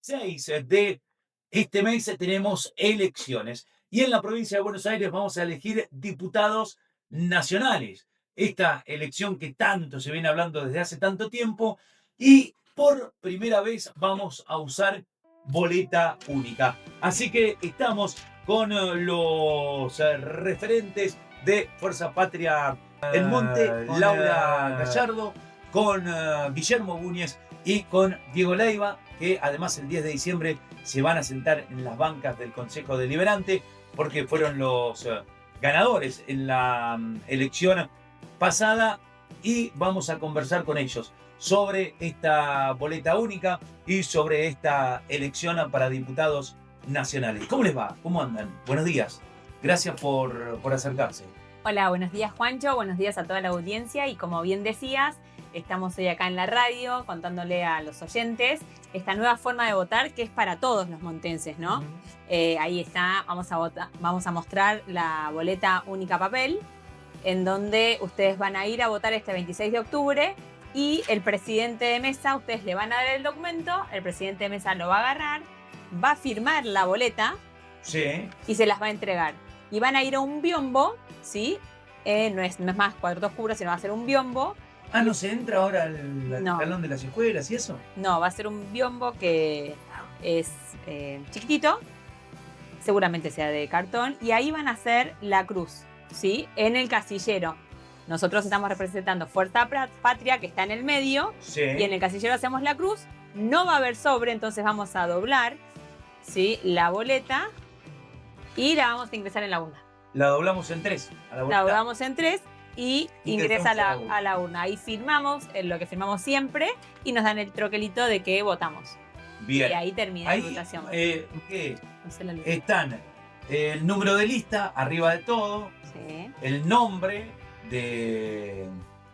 6 de este mes tenemos elecciones y en la provincia de Buenos Aires vamos a elegir diputados nacionales. Esta elección que tanto se viene hablando desde hace tanto tiempo y por primera vez vamos a usar boleta única. Así que estamos con los referentes de Fuerza Patria El Monte, Laura Gallardo, con Guillermo Núñez y con Diego Leiva, que además el 10 de diciembre se van a sentar en las bancas del Consejo Deliberante porque fueron los ganadores en la elección pasada y vamos a conversar con ellos sobre esta boleta única y sobre esta elección para diputados nacionales. ¿Cómo les va? ¿Cómo andan? Buenos días. Gracias por acercarse. Hola, buenos días Juancho, buenos días a toda la audiencia y como bien decías, estamos hoy acá en la radio contándole a los oyentes esta nueva forma de votar que es para todos los montenses, ¿no? Ahí está, vamos a mostrar la boleta única papel en donde ustedes van a ir a votar este 26 de octubre y el presidente de mesa, ustedes le van a dar el documento, el presidente de mesa lo va a agarrar, va a firmar la boleta Sí. y se las va a entregar. Y van a ir a un biombo, ¿sí? No es más cuarto oscuro, sino va a ser un biombo. Ah, ¿no se entra ahora al No. salón de las escuelas y eso? No, va a ser un biombo que es chiquitito, seguramente sea de cartón, y ahí van a hacer la cruz, ¿sí? En el casillero. Nosotros estamos representando Fuerza Patria, que está en el medio, Sí. y en el casillero hacemos la cruz. No va a haber sobre, entonces vamos a doblar, ¿sí? La boleta y la vamos a ingresar en la urna. La doblamos en 3. La doblamos en 3 y ingresa Ingresamos a la urna. Ahí firmamos lo que firmamos siempre y nos dan el troquelito de que votamos. Bien. Y ahí termina la votación. No se la olvide. Están el número de lista arriba de todo, Sí. el nombre de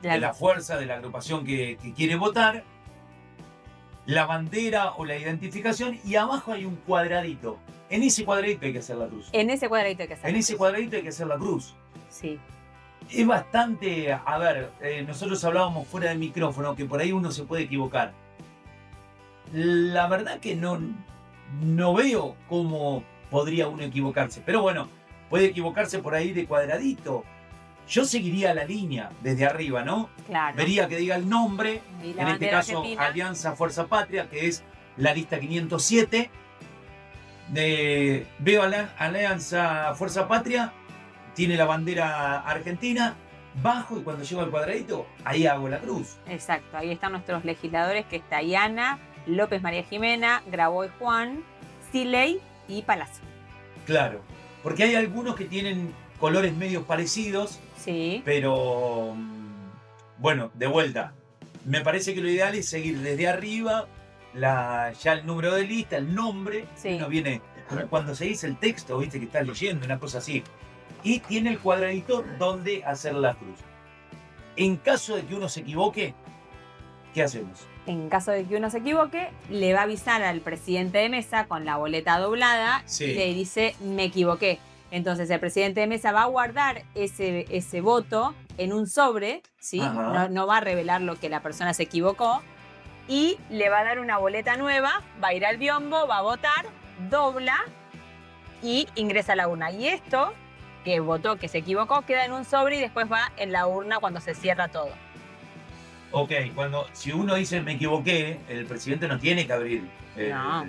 la fuerza, de la agrupación que quiere votar, la bandera o la identificación y abajo hay un cuadradito. En ese cuadradito hay que hacer la cruz. En ese cuadradito hay que hacer. En ese cuadradito hay que hacer la cruz. Sí. Es bastante, a ver, nosotros hablábamos fuera del micrófono que por ahí uno se puede equivocar. La verdad que no veo cómo podría uno equivocarse, pero bueno, puede equivocarse por ahí de cuadradito. Yo seguiría la línea desde arriba, ¿no? Claro. Vería que diga el nombre, Y la en este bandera caso argentina. Alianza Fuerza Patria, que es la lista 507. Veo Alianza Fuerza Patria, tiene la bandera argentina, bajo y cuando llego al cuadradito, ahí hago la cruz. Exacto, ahí están nuestros legisladores, que está Iana, López María Jimena, Graboy Juan, Siley y Palazzo. Claro, porque hay algunos que tienen colores medios parecidos, Sí. pero bueno, de vuelta, me parece que lo ideal es seguir desde arriba ya el número de lista, el nombre, Sí. uno viene, cuando se dice el texto, viste que estás leyendo, una cosa así, y tiene el cuadradito donde hacer la cruz. En caso de que uno se equivoque, ¿qué hacemos? En caso de que uno se equivoque, le va a avisar al presidente de mesa con la boleta doblada Sí. y le dice, me equivoqué. Entonces el presidente de mesa va a guardar ese voto en un sobre, ¿sí? No va a revelar lo que la persona se equivocó y le va a dar una boleta nueva, va a ir al biombo, va a votar, dobla y ingresa a la urna. Y esto que votó, que se equivocó, queda en un sobre y después va en la urna cuando se cierra todo. Ok, si uno dice me equivoqué, el presidente no tiene que abrir No.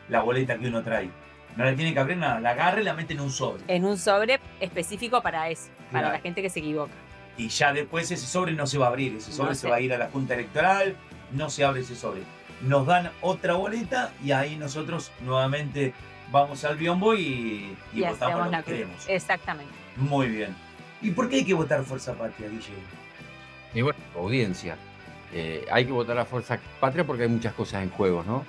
la boleta que uno trae. No le tiene que abrir nada, la agarra y la mete en un sobre. En un sobre específico para eso, para Claro. la gente que se equivoca. Y ya después ese sobre no se va a abrir, ese sobre No se sé. va a ir a la Junta Electoral, no se abre ese sobre. Nos dan otra boleta y ahí nosotros nuevamente vamos al biombo y votamos hacemos lo la que cruz. queremos. Exactamente. Muy bien. ¿Y por qué hay que votar Fuerza Patria, Guille? Y bueno, audiencia. Hay que votar a Fuerza Patria porque hay muchas cosas en juego, ¿no?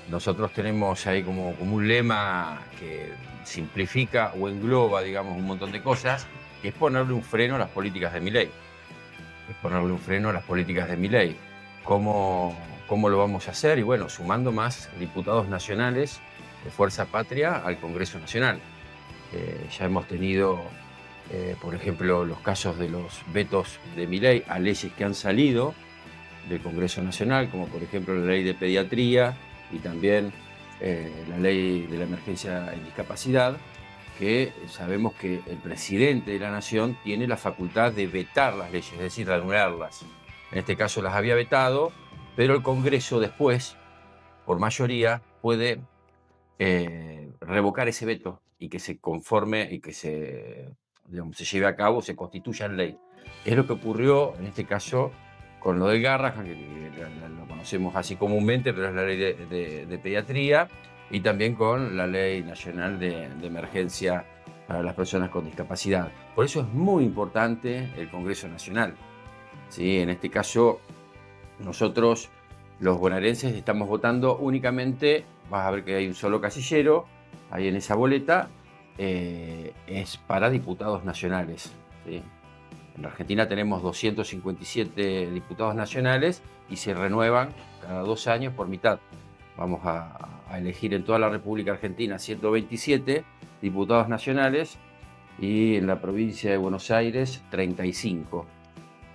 Nosotros tenemos ahí como un lema que simplifica o engloba, digamos, un montón de cosas, que es ponerle un freno a las políticas de Milei. Es ponerle un freno a las políticas de Milei. ¿Cómo lo vamos a hacer? Y bueno, sumando más diputados nacionales de Fuerza Patria al Congreso Nacional. Ya hemos tenido, por ejemplo, los casos de los vetos de Milei a leyes que han salido del Congreso Nacional, como por ejemplo la ley de pediatría y también la ley de la emergencia en discapacidad, que sabemos que el presidente de la Nación tiene la facultad de vetar las leyes, es decir, de anularlas. En este caso las había vetado, pero el Congreso después, por mayoría, puede revocar ese veto y que se conforme y que se lleve a cabo, se constituya en ley. Es lo que ocurrió en este caso con lo del Garrahan, que lo conocemos así comúnmente, pero es la ley de pediatría, y también con la Ley Nacional de Emergencia para las Personas con Discapacidad. Por eso es muy importante el Congreso Nacional. ¿Sí? En este caso, nosotros, los bonaerenses, estamos votando únicamente, vas a ver que hay un solo casillero, ahí en esa boleta, es para diputados nacionales. ¿Sí? En la Argentina tenemos 257 diputados nacionales y se renuevan cada 2 años por mitad. Vamos a elegir en toda la República Argentina 127 diputados nacionales y en la provincia de Buenos Aires 35.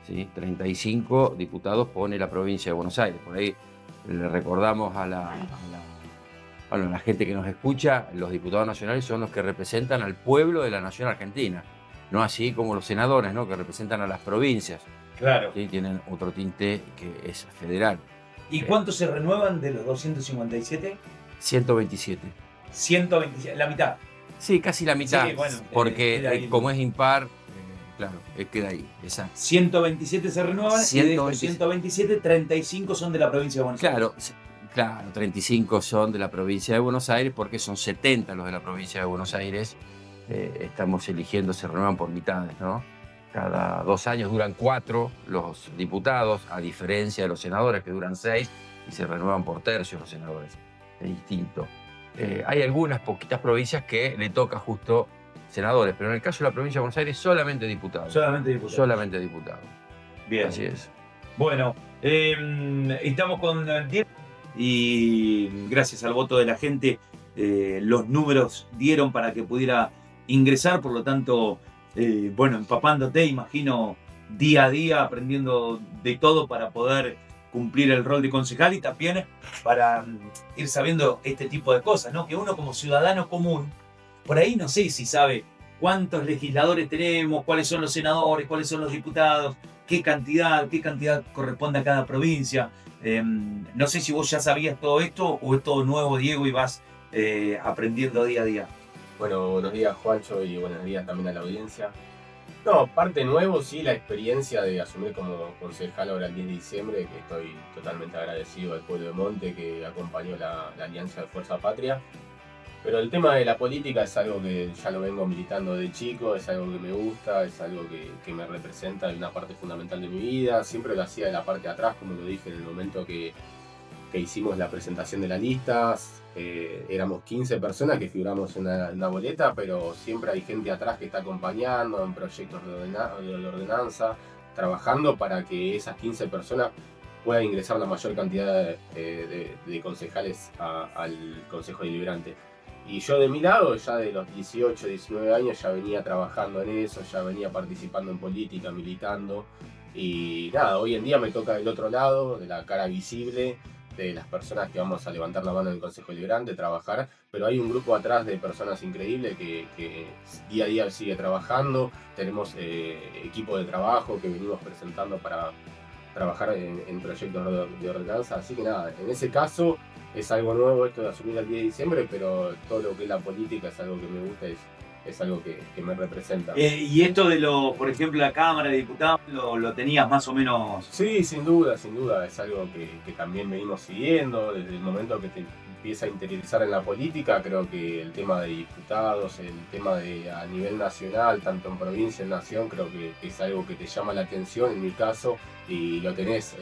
¿Sí? 35 diputados pone la provincia de Buenos Aires. Por ahí le recordamos a la gente que nos escucha, los diputados nacionales son los que representan al pueblo de la nación argentina. No así como los senadores, ¿no? Que representan a las provincias. Claro. ¿Sí? Tienen otro tinte que es federal. ¿Y cuántos se renuevan de los 257? 127. 127, la mitad. Sí, casi la mitad. Sí, bueno, porque como es impar, claro, queda ahí. Exacto. 127 se renuevan 127. y de estos 127, 35 son de la provincia de Buenos Aires. Claro, 35 son de la provincia de Buenos Aires porque son 70 los de la provincia de Buenos Aires. Estamos eligiendo, se renuevan por mitades, ¿no? Cada 2 años duran 4 los diputados, a diferencia de los senadores que duran 6 y se renuevan por tercios los senadores. Es distinto. Hay algunas poquitas provincias que le toca justo senadores, pero en el caso de la provincia de Buenos Aires solamente diputados. Solamente diputados. Solamente diputados. Bien. Así es. Bueno, estamos con Diego y gracias al voto de la gente los números dieron para que pudiera ingresar, por lo tanto, bueno, empapándote, imagino, día a día, aprendiendo de todo para poder cumplir el rol de concejal y también para ir sabiendo este tipo de cosas, ¿no? Que uno como ciudadano común, por ahí no sé si sabe cuántos legisladores tenemos, cuáles son los senadores, cuáles son los diputados, qué cantidad corresponde a cada provincia. No sé si vos ya sabías todo esto o es todo nuevo, Diego, y vas aprendiendo día a día. Bueno, buenos días, Juancho, y buenos días también a la audiencia. No, parte nuevo, sí, la experiencia de asumir como concejal ahora el 10 de diciembre, que estoy totalmente agradecido al pueblo de Monte que acompañó la Alianza de Fuerza Patria. Pero el tema de la política es algo que ya lo vengo militando de chico, es algo que me gusta, es algo que me representa en una parte fundamental de mi vida. Siempre lo hacía de la parte de atrás, como lo dije en el momento que hicimos la presentación de las listas. Éramos 15 personas que figuramos en una boleta, pero siempre hay gente atrás que está acompañando en proyectos de ordenanza, trabajando para que esas 15 personas puedan ingresar la mayor cantidad de concejales al Consejo Deliberante. Y yo de mi lado, ya de los 18, 19 años, ya venía trabajando en eso, ya venía participando en política, militando. Y nada, hoy en día me toca del otro lado, de la cara visible, de las personas que vamos a levantar la mano en el Consejo Deliberante, trabajar, pero hay un grupo atrás de personas increíbles que día a día sigue trabajando. Tenemos equipo de trabajo que venimos presentando para trabajar en proyectos de ordenanza, así que nada, en ese caso es algo nuevo esto de asumir el 10 de diciembre, pero todo lo que es la política es algo que me gusta, es algo que me representa. Y esto de por ejemplo, la Cámara de Diputados, ¿lo tenías más o menos? Sí, sin duda, es algo que también venimos siguiendo desde el momento que te empieza a interiorizar en la política. Creo que el tema de diputados, el tema de a nivel nacional, tanto en provincia, en nación, creo que es algo que te llama la atención en mi caso y lo tenés.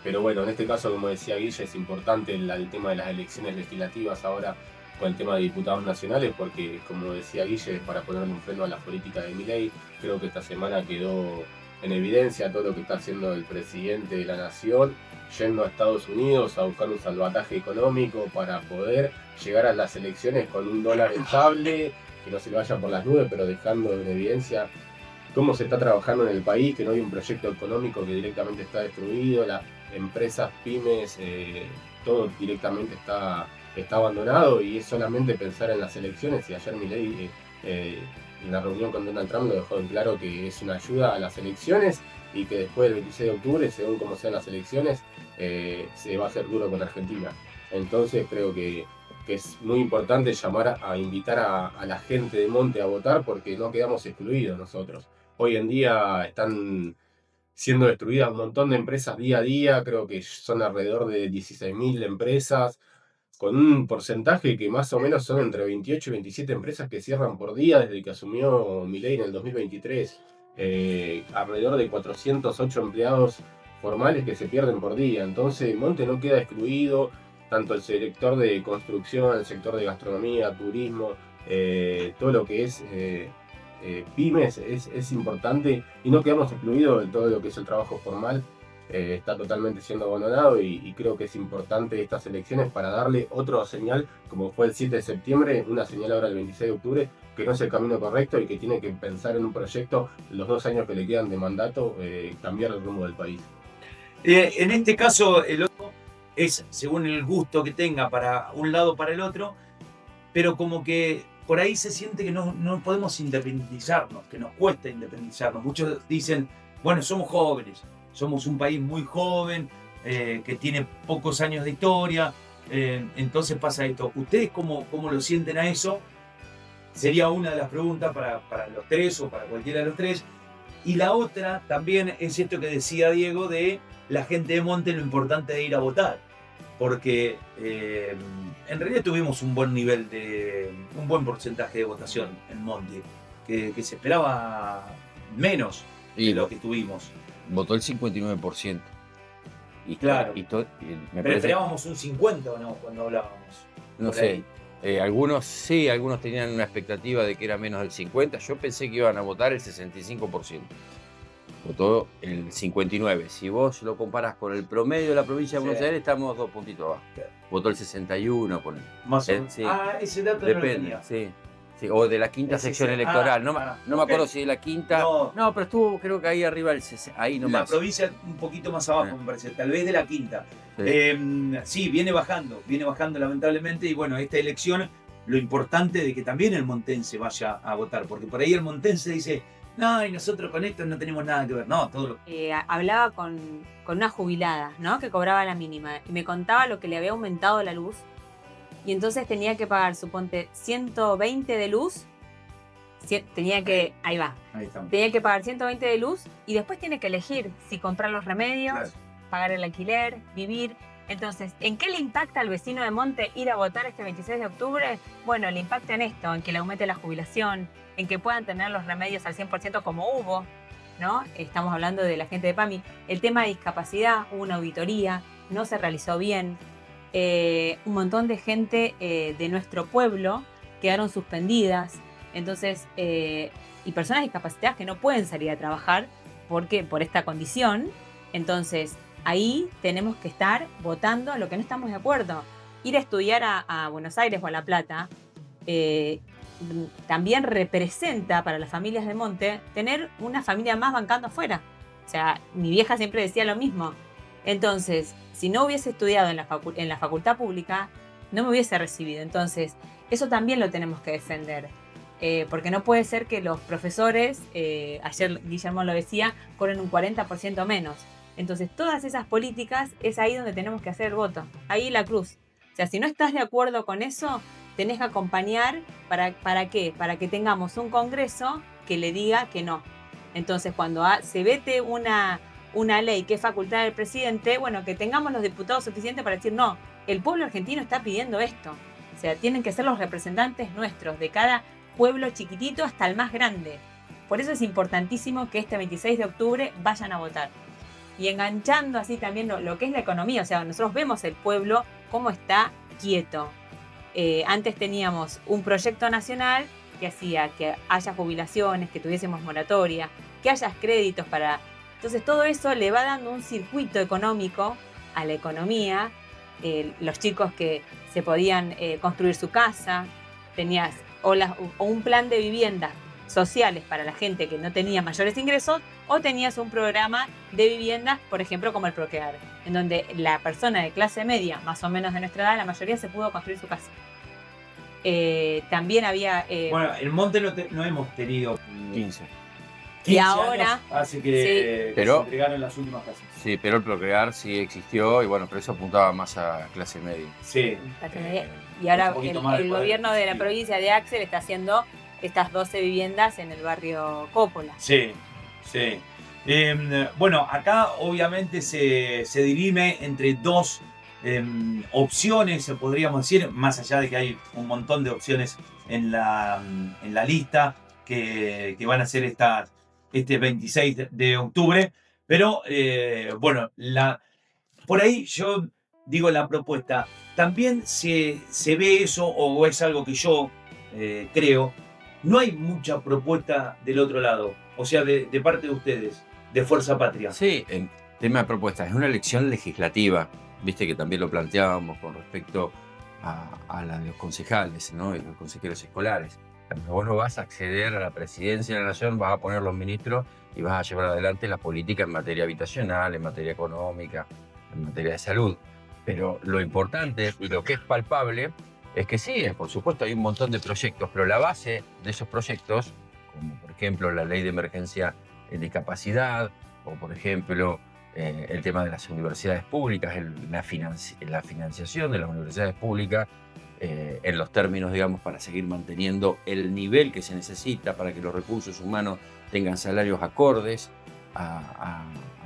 Pero bueno, en este caso, como decía Guille, es importante el tema de las elecciones legislativas ahora con el tema de diputados nacionales, porque como decía Guille, para ponerle un freno a las políticas de Milei, creo que esta semana quedó en evidencia todo lo que está haciendo el presidente de la nación, yendo a Estados Unidos a buscar un salvataje económico para poder llegar a las elecciones con un dólar estable, que no se le vaya por las nubes, pero dejando en evidencia cómo se está trabajando en el país, que no hay un proyecto económico que directamente está destruido, las empresas, pymes, todo directamente está está abandonado y es solamente pensar en las elecciones. Y ayer Milei en la reunión con Donald Trump lo dejó en claro que es una ayuda a las elecciones y que después del 26 de octubre, según como sean las elecciones, se va a hacer duro con Argentina. Entonces creo que es muy importante llamar a invitar a la gente de Monte a votar porque no quedamos excluidos nosotros. Hoy en día están siendo destruidas un montón de empresas día a día, creo que son alrededor de 16.000 empresas, con un porcentaje que más o menos son entre 28 y 27 empresas que cierran por día desde que asumió Milei en el 2023. Alrededor de 408 empleados formales que se pierden por día. Entonces Monte no queda excluido, tanto el sector de construcción, el sector de gastronomía, turismo, todo lo que es pymes es importante y no quedamos excluidos de todo lo que es el trabajo formal. Está totalmente siendo abandonado y creo que es importante estas elecciones para darle otra señal, como fue el 7 de septiembre, una señal ahora el 26 de octubre, que no es el camino correcto y que tiene que pensar en un proyecto, los 2 años que le quedan de mandato, cambiar el rumbo del país. En este caso, el otro es según el gusto que tenga para un lado o para el otro, pero como que por ahí se siente que no podemos independizarnos, que nos cuesta independizarnos. Muchos dicen, bueno, somos jóvenes, somos un país muy joven, que tiene pocos años de historia, entonces pasa esto. ¿Ustedes cómo lo sienten a eso? Sería una de las preguntas para los tres o para cualquiera de los tres. Y la otra también es esto que decía Diego de la gente de Monte, lo importante de ir a votar. Porque en realidad tuvimos un buen nivel un buen porcentaje de votación en Monte, que se esperaba menos de lo que tuvimos. Votó el 59%. Y claro. Pero esperábamos un 50 o no cuando hablábamos. No sé. Algunos sí, algunos tenían una expectativa de que era menos del 50%. Yo pensé que iban a votar el 65%. Votó el 59%. Si vos lo comparás con el promedio de la provincia de Buenos Aires, estamos 2 puntitos abajo. Votó el 61%. Más o menos. Sí. Ese dato depende, no lo tenía. Sí. O de la quinta sección electoral. No me acuerdo si de la quinta. No, pero estuvo, creo que ahí arriba, ahí nomás. La provincia un poquito más abajo, me parece. Tal vez de la quinta. Sí, viene bajando lamentablemente. Y bueno, esta elección, lo importante de que también el montense vaya a votar. Porque por ahí el montense dice, no, y nosotros con esto no tenemos nada que ver. No, todo lo... Hablaba con una jubilada, ¿no? Que cobraba la mínima. Y me contaba lo que le había aumentado la luz. Y entonces tenía que pagar, suponte, 120 de luz. Ahí va. Ahí estamos. Tenía que pagar 120 de luz y después tiene que elegir si comprar los remedios, claro, pagar el alquiler, vivir. Entonces, ¿en qué le impacta al vecino de Monte ir a votar este 26 de octubre? Bueno, le impacta en esto, en que le aumente la jubilación, en que puedan tener los remedios al 100% como hubo, ¿no? Estamos hablando de la gente de PAMI. El tema de discapacidad, hubo una auditoría, no se realizó bien. Un montón de gente de nuestro pueblo quedaron suspendidas. Entonces, y personas discapacitadas que no pueden salir a trabajar por esta condición. Entonces, ahí tenemos que estar votando a lo que no estamos de acuerdo. Ir a estudiar a Buenos Aires o a La Plata también representa para las familias de Monte tener una familia más bancando afuera. O sea, mi vieja siempre decía lo mismo. Entonces, si no hubiese estudiado en la facultad pública, no me hubiese recibido. Entonces, eso también lo tenemos que defender. Porque no puede ser que los profesores, ayer Guillermo lo decía, cobren un 40% menos. Entonces, todas esas políticas es ahí donde tenemos que hacer el voto. Ahí la cruz. O sea, si no estás de acuerdo con eso, tenés que acompañar. ¿Para qué? Para que tengamos un congreso que le diga que no. Entonces, cuando se vete una ley que es facultad del presidente, bueno, que tengamos los diputados suficientes para decir no, el pueblo argentino está pidiendo esto. O sea, tienen que ser los representantes nuestros, de cada pueblo chiquitito hasta el más grande. Por eso es importantísimo que este 26 de octubre vayan a votar. Y enganchando así también lo que es la economía, o sea, nosotros vemos el pueblo cómo está quieto. Antes teníamos un proyecto nacional que hacía que haya jubilaciones, que tuviésemos moratoria, que haya créditos para... Entonces todo eso le va dando un circuito económico a la economía. Los chicos que se podían construir su casa, tenías o un plan de vivienda sociales para la gente que no tenía mayores ingresos, o tenías un programa de viviendas, por ejemplo, como el Procrear, en donde la persona de clase media, más o menos de nuestra edad, la mayoría se pudo construir su casa. También había... Bueno, en Monte no hemos tenido 15. 15 ahora, años, así que, pero- se entregaron las últimas casas. Sí, pero el Procrear sí existió y bueno, pero eso apuntaba más a clase media. Sí. y ahora un poquito el, más de el poder gobierno de la adquisitivo. provincia de Axel está haciendo estas 12 viviendas en el barrio Coppola. Sí, sí. Bueno, acá obviamente se dirime entre dos opciones, podríamos decir, más allá de que hay un montón de opciones en la lista que van a ser este 26 de octubre. Pero bueno, por ahí yo digo la propuesta. También se ve eso, o es algo que yo creo. No hay mucha propuesta del otro lado, o sea, de parte de ustedes, de Fuerza Patria. Sí, en tema de propuestas, es una elección legislativa, viste que también lo planteábamos con respecto a la de los concejales, ¿no? Y los consejeros escolares. Cuando vos no vas a acceder a la presidencia de la nación, vas a poner los ministros y vas a llevar adelante la política en materia habitacional, en materia económica, en materia de salud. Pero lo importante y lo que es palpable es que sí, por supuesto hay un montón de proyectos, pero la base de esos proyectos, como por ejemplo la ley de emergencia en discapacidad, o por ejemplo el tema de las universidades públicas, la financiación de las universidades públicas, en los términos, digamos, para seguir manteniendo el nivel que se necesita para que los recursos humanos tengan salarios acordes a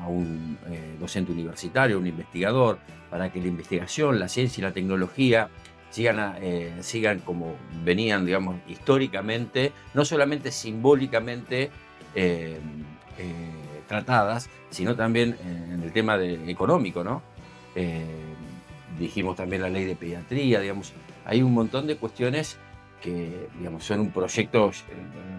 un docente universitario, un investigador, para que la investigación, la ciencia y la tecnología sigan como venían, digamos, históricamente, no solamente simbólicamente tratadas, sino también en el tema económico, ¿no? Dijimos también la ley de pediatría, digamos, hay un montón de cuestiones que, digamos, son un proyecto,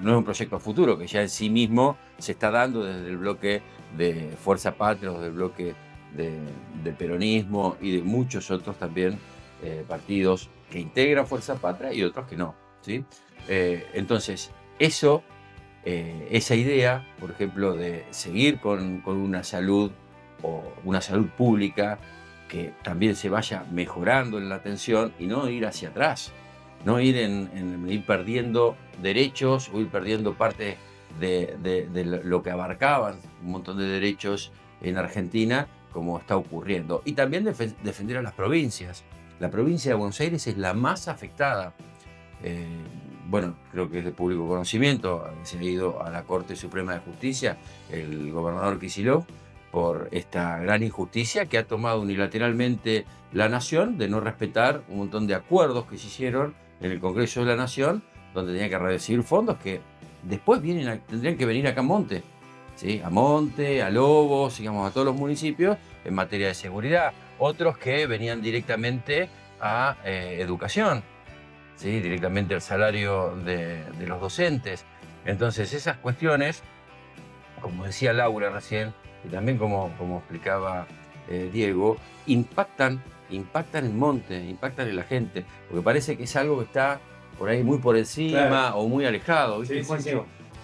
no es un proyecto futuro, que ya en sí mismo se está dando desde el bloque de Fuerza Patria, del bloque del peronismo y de muchos otros también partidos que integran Fuerza Patria y otros que no, ¿sí? Entonces, esa idea, por ejemplo, de seguir con una salud o una salud pública que también se vaya mejorando en la atención y no ir hacia atrás, no ir ir perdiendo derechos o ir perdiendo parte de lo que abarcaban un montón de derechos en Argentina, como está ocurriendo. Y también defender a las provincias. La provincia de Buenos Aires es la más afectada. Bueno, creo que es de público conocimiento, se ha ido a la Corte Suprema de Justicia el gobernador Kicillof por esta gran injusticia que ha tomado unilateralmente la Nación de no respetar un montón de acuerdos que se hicieron en el Congreso de la Nación, donde tenía que recibir fondos que después tendrían que venir acá a Monte, ¿sí? A Monte, a Lobos, digamos, a todos los municipios en materia de seguridad. Otros que venían directamente a educación, ¿sí? Directamente al salario de los docentes. Entonces esas cuestiones, como decía Laura recién, y también como explicaba Diego, impactan en Monte, impactan en la gente, porque parece que es algo que está por ahí muy por encima, claro, o muy alejado, ¿viste? Sí, sí,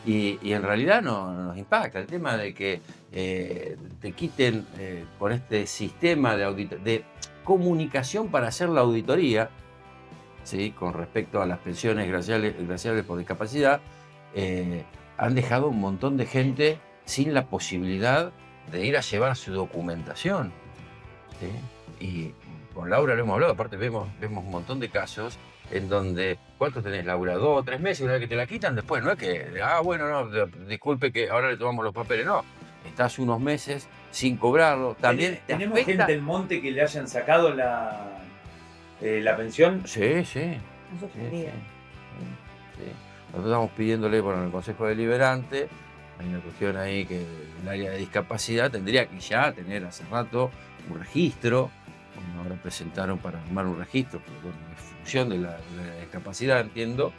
sí. Y en realidad no nos impacta. El tema de que te quiten con este sistema de comunicación para hacer la auditoría, ¿sí? Con respecto a las pensiones graciables por discapacidad, han dejado un montón de gente sin la posibilidad de ir a llevar su documentación, ¿sí? Y con Laura lo hemos hablado, aparte vemos un montón de casos en donde, ¿cuántos tenés, Laura? 2 o 3 meses, una vez que te la quitan, después no es que, bueno, no, disculpe que ahora le tomamos los papeles, no. Estás unos meses sin cobrarlo. También ¿Tenemos gente en Monte que le hayan sacado la pensión? Sí, sí. No sí. Nosotros estamos pidiéndole, bueno, en el Consejo Deliberante, hay una cuestión ahí que el área de discapacidad tendría que ya tener hace rato un registro. Bueno, ahora presentaron para armar un registro, pero bueno, en función de la discapacidad, entiendo,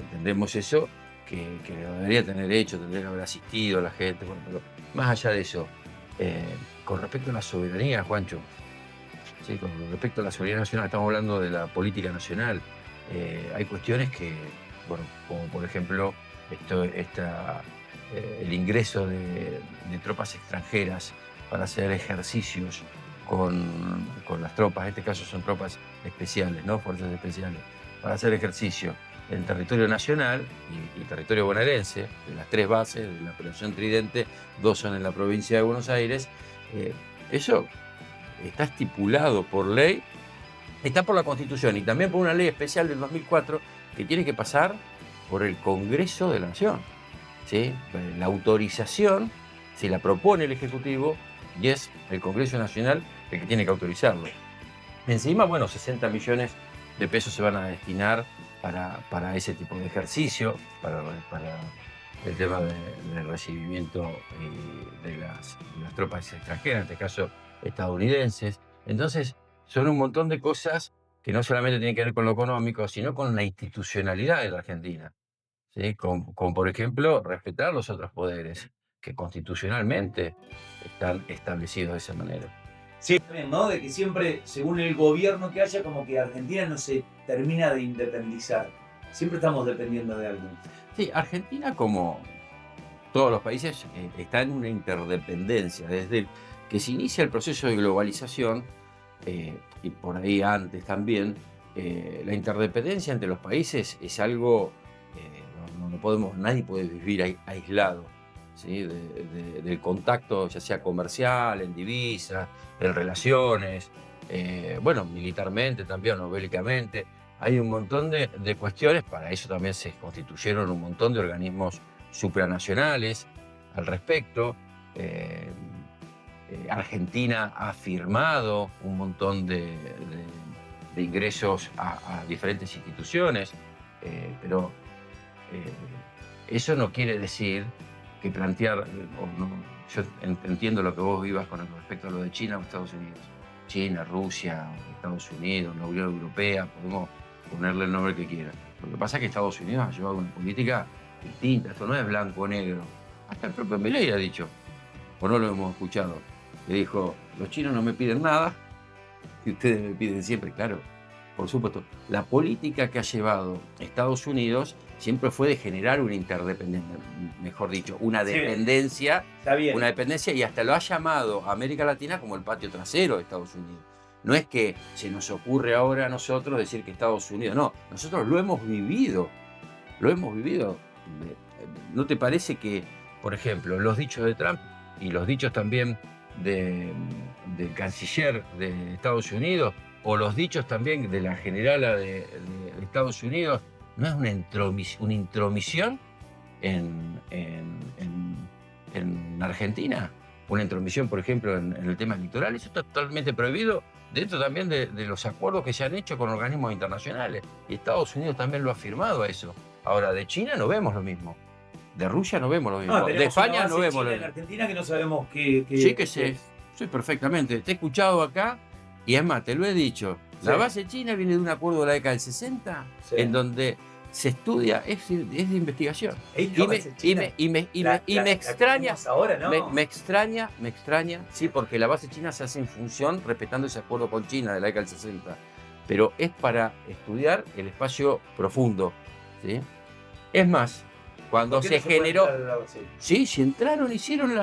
entendemos eso, que lo debería tener hecho, tendría que haber asistido a la gente. Bueno, pero más allá de eso, con respecto a la soberanía, Juancho, ¿sí? Con respecto a la soberanía nacional, estamos hablando de la política nacional, hay cuestiones que, bueno, como por ejemplo el ingreso de tropas extranjeras para hacer ejercicios con las tropas, en este caso son tropas especiales, ¿no? Fuerzas especiales, para hacer ejercicio en territorio nacional y territorio bonaerense, de las 3 bases de la Operación Tridente, 2 son en la provincia de Buenos Aires. Eso está estipulado por ley, está por la Constitución y también por una ley especial del 2004 que tiene que pasar por el Congreso de la Nación, ¿sí? La autorización se la propone el Ejecutivo y es el Congreso Nacional el que tiene que autorizarlo. Encima, bueno, 60 millones de pesos se van a destinar para ese tipo de ejercicio, para el tema del recibimiento de las tropas extranjeras, en este caso estadounidenses. Entonces, son un montón de cosas que no solamente tienen que ver con lo económico, sino con la institucionalidad de la Argentina, ¿sí? Como por ejemplo, respetar los otros poderes que constitucionalmente están establecidos de esa manera. Sí, ¿no? De que siempre, según el gobierno que haya, como que Argentina no se termina de independizar. Siempre estamos dependiendo de alguien. Sí, Argentina, como todos los países, está en una interdependencia. Desde que se inicia el proceso de globalización, y por ahí antes también, la interdependencia entre los países es algo, nadie puede vivir aislado, ¿sí? Del contacto, ya sea comercial, en divisas, en relaciones, bueno, militarmente también, o bélicamente. Hay un montón de cuestiones, para eso también se constituyeron un montón de organismos supranacionales al respecto. Argentina ha firmado un montón de ingresos a diferentes instituciones, pero eso no quiere decir que plantear, yo entiendo lo que vos vivas con respecto a lo de China o Estados Unidos. China, Rusia, Estados Unidos, la Unión Europea, podemos ponerle el nombre que quieran. Lo que pasa es que Estados Unidos ha llevado una política distinta, esto no es blanco o negro. Hasta el propio Milei ha dicho, o no lo hemos escuchado, que dijo, los chinos no me piden nada, y ustedes me piden siempre, claro, por supuesto. La política que ha llevado Estados Unidos siempre fue de generar una interdependencia, mejor dicho, una dependencia, está bien. Una dependencia, y hasta lo ha llamado a América Latina como el patio trasero de Estados Unidos. No es que se nos ocurre ahora a nosotros decir que Estados Unidos, no, nosotros lo hemos vivido, lo hemos vivido. ¿No te parece que, por ejemplo, los dichos de Trump y los dichos también del canciller de Estados Unidos, o los dichos también de la generala de Estados Unidos, no es una intromisión en Argentina? Una intromisión, por ejemplo, en el tema electoral. Eso está totalmente prohibido dentro también de los acuerdos que se han hecho con organismos internacionales. Y Estados Unidos también lo ha firmado a eso. Ahora, de China no vemos lo mismo. De Rusia no vemos lo mismo. De España no vemos lo mismo. En Argentina que no sabemos qué... Sí, que sé. Sí, perfectamente. Te he escuchado acá y es más, te lo he dicho. La base china viene de un acuerdo de la década del 60 en donde se estudia, es de investigación. Y me extraña, ahora, ¿no? me extraña, sí, porque la base china se hace en función respetando ese acuerdo con China de la década del 60. Pero es para estudiar el espacio profundo, ¿sí? Es más, cuando se generó... Sí, entraron, hicieron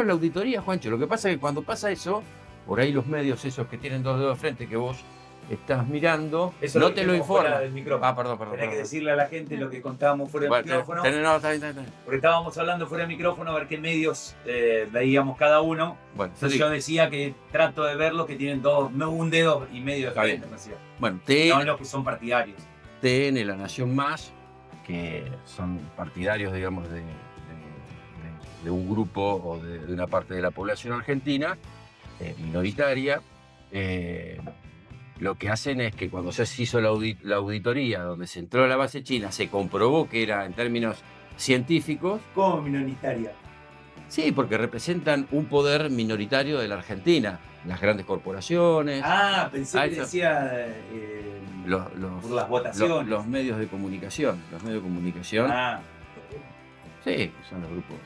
la auditoría, Juancho. Lo que pasa es que cuando pasa eso, por ahí los medios esos que tienen 2 dedos de frente que vos estás mirando, eso no te lo informan. Perdón. Tenés que decirle a la gente lo que contábamos fuera del micrófono. Está bien. Porque estábamos hablando fuera del micrófono a ver qué medios veíamos cada uno. Bueno, entonces yo decía que trato de ver los que tienen un dedo y medio de frente. Bueno, no los que son partidarios. TN, La Nación Más, que son partidarios, digamos, de un grupo o de una parte de la población argentina, minoritaria. Lo que hacen es que cuando se hizo la auditoría, donde se entró a la base china, se comprobó que era, en términos científicos... ¿Cómo minoritaria? Sí, porque representan un poder minoritario de la Argentina. Las grandes corporaciones... Pensé que decía... por las votaciones. Los medios de comunicación. Sí, son los grupos...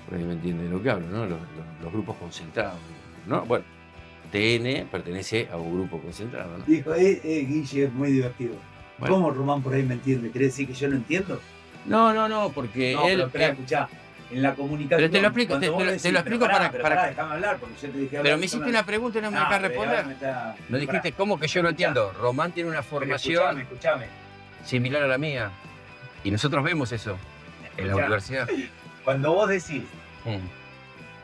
Por ahí me entiende lo que hablo, ¿no? Los grupos concentrados, ¿no? Bueno, TN pertenece a un grupo concentrado, ¿no? Dijo, Guille es muy divertido. Bueno. ¿Cómo Román por ahí me entiende? ¿Quiere decir que yo no entiendo? No, porque No, él... pero espera, escuchá. En la comunicación. Pero te lo explico, cuando te vos lo decís, explico pero para- déjame hablar, porque yo te dije hablar. Pero me hiciste una pregunta y no me dejas responder. No dijiste, ¿cómo que yo no entiendo? Román tiene una formación Escuchame. similar a la mía. Y nosotros vemos eso en la Escuchá. universidad. Cuando vos decís, Mm.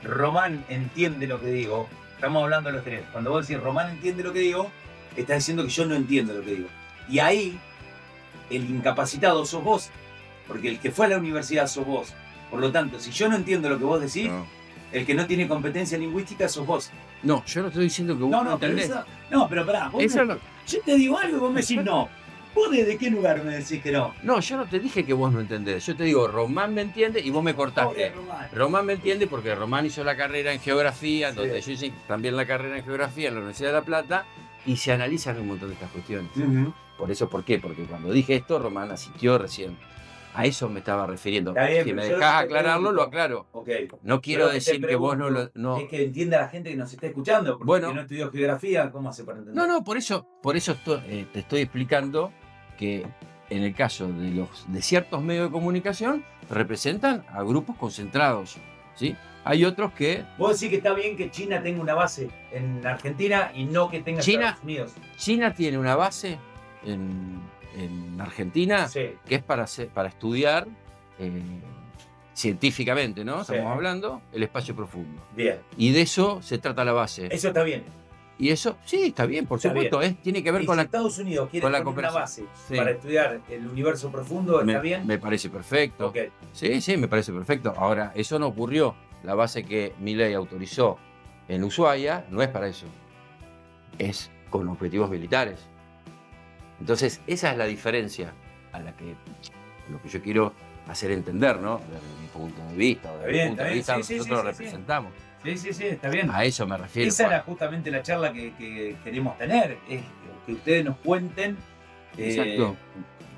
Román entiende lo que digo, estamos hablando de los tres. Cuando vos decís, Román entiende lo que digo, estás diciendo que yo no entiendo lo que digo. Y ahí, el incapacitado sos vos, porque el que fue a la universidad sos vos. Por lo tanto, si yo no entiendo lo que vos decís, No. el que no tiene competencia lingüística sos vos. No, yo no estoy diciendo que vos no pero entendés. pero pará, vos Eso me- no. yo te digo algo y vos me decís no. ¿Vos desde qué lugar me decís que no? No, yo no te dije que vos no entendés. Yo te digo, Román me entiende y vos me cortaste. Pobre Román. Román me entiende porque Román hizo la carrera en geografía, Sí. donde yo hice también la carrera en geografía en la Universidad de La Plata, y se analizan un montón de estas cuestiones. Ujú. Por eso, ¿por qué? Porque cuando dije esto, Román asistió recién. A eso me estaba refiriendo. Está bien, Si pero me yo dejás te aclararlo, lo pregunto. aclaro. Ok. No quiero Yo te decir que vos no pregunto, lo... No, Es que entienda la gente que nos está escuchando, porque Bueno. el que no estudió geografía, ¿cómo hace para entender? no, por eso te estoy explicando que en el caso de ciertos medios de comunicación representan a grupos concentrados, ¿sí? Hay otros que Vos decís que está bien que China tenga una base en Argentina y no que tenga China- Estados Unidos. China tiene una base en Argentina Sí. que es para estudiar científicamente, ¿no? Sí. Estamos hablando el espacio profundo. Bien. Y de eso se trata la base. Eso está bien. Y eso, sí, está bien, por Está supuesto, tiene que ver Y con si la... Estados Unidos quiere con la poner una cooperación. base Sí. para estudiar el universo profundo, ¿está bien? Me parece perfecto. Ok. Sí, me parece perfecto. Ahora, eso no ocurrió. La base que Milei autorizó en Ushuaia no es para eso. Es con objetivos militares. Entonces, esa es la diferencia a lo que yo quiero hacer entender, ¿no? Desde mi punto de vista, o Está desde bien, el punto está de bien. vista Sí, que sí, nosotros sí, sí. representamos. Sí, está bien. A eso me refiero. Esa era justamente la charla que queremos tener, es que ustedes nos cuenten Exacto.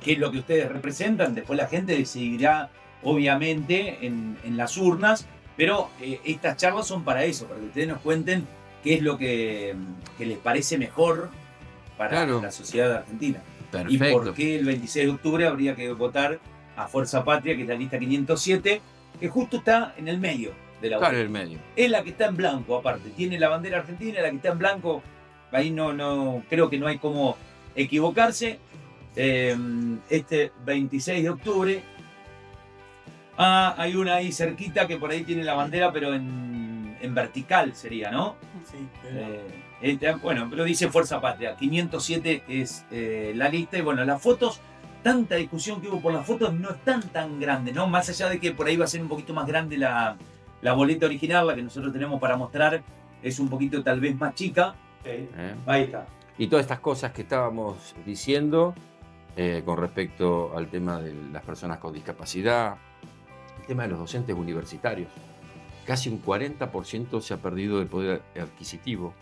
qué es lo que ustedes representan, después la gente decidirá obviamente en las urnas, pero estas charlas son para eso, para que ustedes nos cuenten qué es lo que les parece mejor para Claro. la sociedad de Argentina. Y Perfecto. por qué el 26 de octubre habría que votar a Fuerza Patria, que es la lista 507, que justo está en el medio de la Claro, boleta. el medio. Es la que está en blanco, aparte. Tiene la bandera argentina, la que está en blanco. Ahí no creo que no hay cómo equivocarse. Este 26 de octubre. Hay una ahí cerquita que por ahí tiene la bandera, pero en vertical sería, ¿no? Sí, Bueno, pero dice Fuerza Patria. 507 es la lista. Y bueno, las fotos, tanta discusión que hubo por las fotos, no están tan grandes, ¿no? Más allá de que por ahí va a ser un poquito más grande la boleta original, la que nosotros tenemos para mostrar, es un poquito tal vez más chica. ¿eh? Ahí está. Y todas estas cosas que estábamos diciendo con respecto al tema de las personas con discapacidad, el tema de los docentes universitarios. Casi un 40% se ha perdido el poder adquisitivo.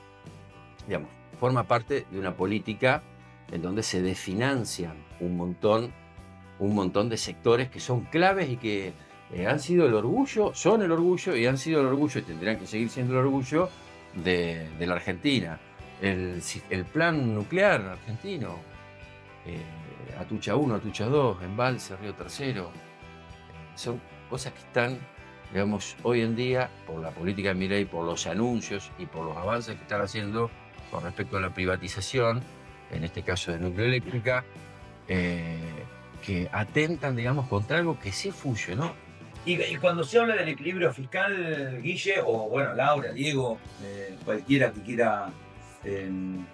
Digamos, forma parte de una política en donde se desfinancian un montón de sectores que son claves y que han sido el orgullo, son el orgullo y han sido el orgullo y tendrán que seguir siendo el orgullo de la Argentina. El plan nuclear argentino, Atucha 1, Atucha 2, Embalse, Río Tercero, son cosas que están, digamos, hoy en día, por la política de Milei, por los anuncios y por los avances que están haciendo con respecto a la privatización, en este caso de nucleoeléctrica, que atentan, digamos, contra algo que sí funcionó. Y cuando se habla del equilibrio fiscal, Guille, o bueno, Laura, Diego, cualquiera que quiera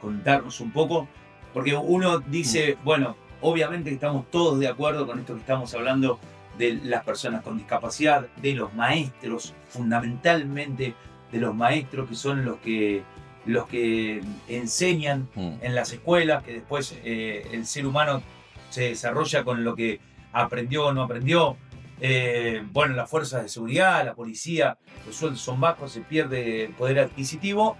contarnos un poco, porque uno dice, bueno, obviamente que estamos todos de acuerdo con esto que estamos hablando de las personas con discapacidad, de los maestros, fundamentalmente de los maestros que son los que enseñan en las escuelas, que después el ser humano se desarrolla con lo que aprendió o no aprendió. Bueno, las fuerzas de seguridad, la policía, los sueldos son bajos, se pierde poder adquisitivo.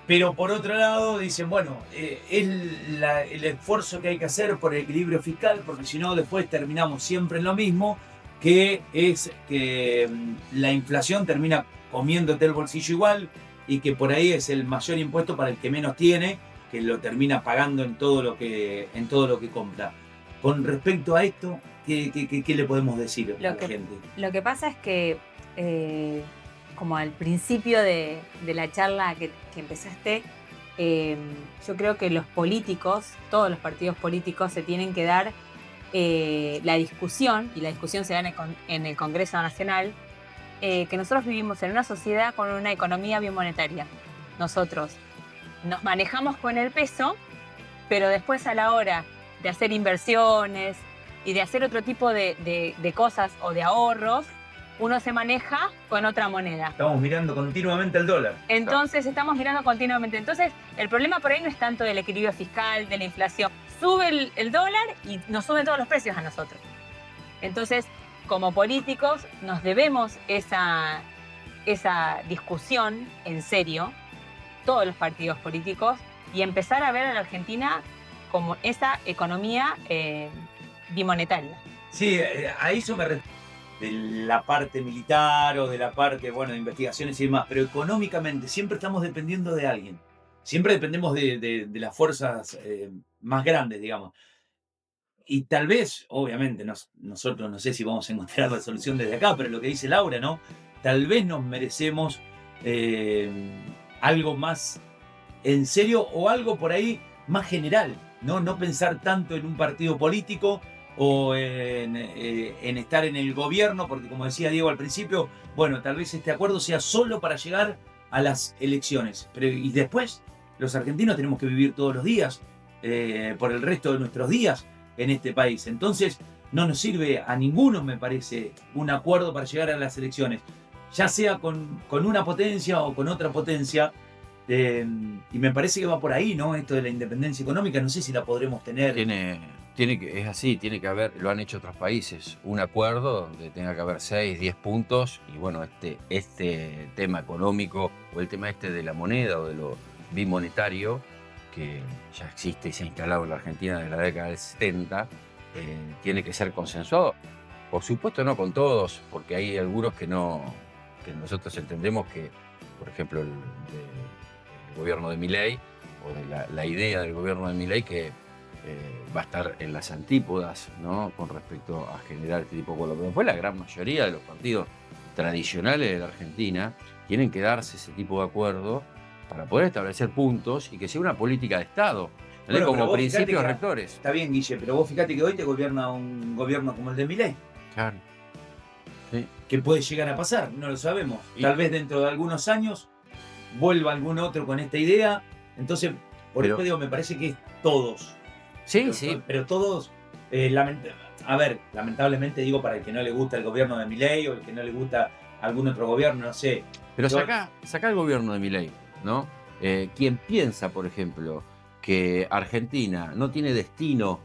Pero por otro lado dicen, bueno, es el esfuerzo que hay que hacer por el equilibrio fiscal, porque si no después terminamos siempre en lo mismo, que es que la inflación termina comiéndote el bolsillo igual y que por ahí es el mayor impuesto para el que menos tiene, que lo termina pagando en todo lo que compra. Con respecto a esto, ¿qué le podemos decir a la gente? Lo que pasa es que, como al principio de la charla que empezaste, yo creo que los políticos, todos los partidos políticos, se tienen que dar la discusión, y la discusión se da en el Congreso Nacional, que nosotros vivimos en una sociedad con una economía bimonetaria. Nosotros nos manejamos con el peso, pero después a la hora de hacer inversiones y de hacer otro tipo de cosas o de ahorros, uno se maneja con otra moneda. Estamos mirando continuamente el dólar. Entonces estamos mirando continuamente. Entonces el problema por ahí no es tanto del equilibrio fiscal, de la inflación. Sube el dólar y nos suben todos los precios a nosotros. Entonces, como políticos, nos debemos esa discusión en serio, todos los partidos políticos, y empezar a ver a la Argentina como esa economía bimonetaria. Sí, a eso me refiero. De la parte militar o de la parte, bueno, de investigaciones y demás, pero económicamente siempre estamos dependiendo de alguien. Siempre dependemos de las fuerzas más grandes, digamos. Y tal vez, obviamente, nosotros no sé si vamos a encontrar la solución desde acá, pero lo que dice Laura, ¿no? Tal vez nos merecemos algo más en serio o algo por ahí más general, ¿no? No pensar tanto en un partido político o en estar en el gobierno, porque como decía Diego al principio, bueno, tal vez este acuerdo sea solo para llegar a las elecciones, pero y después los argentinos tenemos que vivir todos los días, por el resto de nuestros días en este país. Entonces no nos sirve a ninguno, me parece, un acuerdo para llegar a las elecciones, ya sea con una potencia o con otra potencia. Y me parece que va por ahí, ¿no? Esto de la independencia económica, no sé si la podremos tener. Es así, tiene que haber, lo han hecho otros países, un acuerdo donde tenga que haber 6, 10 puntos, y bueno, este tema económico o el tema de la moneda o de lo bimonetario, que ya existe y se ha instalado en la Argentina desde la década del 70, tiene que ser consensuado. Por supuesto no con todos, porque hay algunos que nosotros entendemos que, por ejemplo, el gobierno de Milei, o de la idea del gobierno de Milei, que va a estar en las antípodas, ¿no?, con respecto a generar este tipo de acuerdos. Pero después la gran mayoría de los partidos tradicionales de la Argentina tienen que darse ese tipo de acuerdo para poder establecer puntos y que sea una política de Estado, Bueno, como principios rectores. Está bien, Guille, pero vos fíjate que hoy te gobierna un gobierno como el de Milei. Claro. Sí. ¿Qué puede llegar a pasar? No lo sabemos. Tal vez dentro de algunos años vuelva algún otro con esta idea. Entonces, por eso digo, me parece que es todos. Sí, pero todos, lamentablemente digo, para el que no le gusta el gobierno de Milei o el que no le gusta algún otro gobierno, no sé. Pero saca el gobierno de Milei, ¿no? Quien piensa, por ejemplo, que Argentina no tiene destino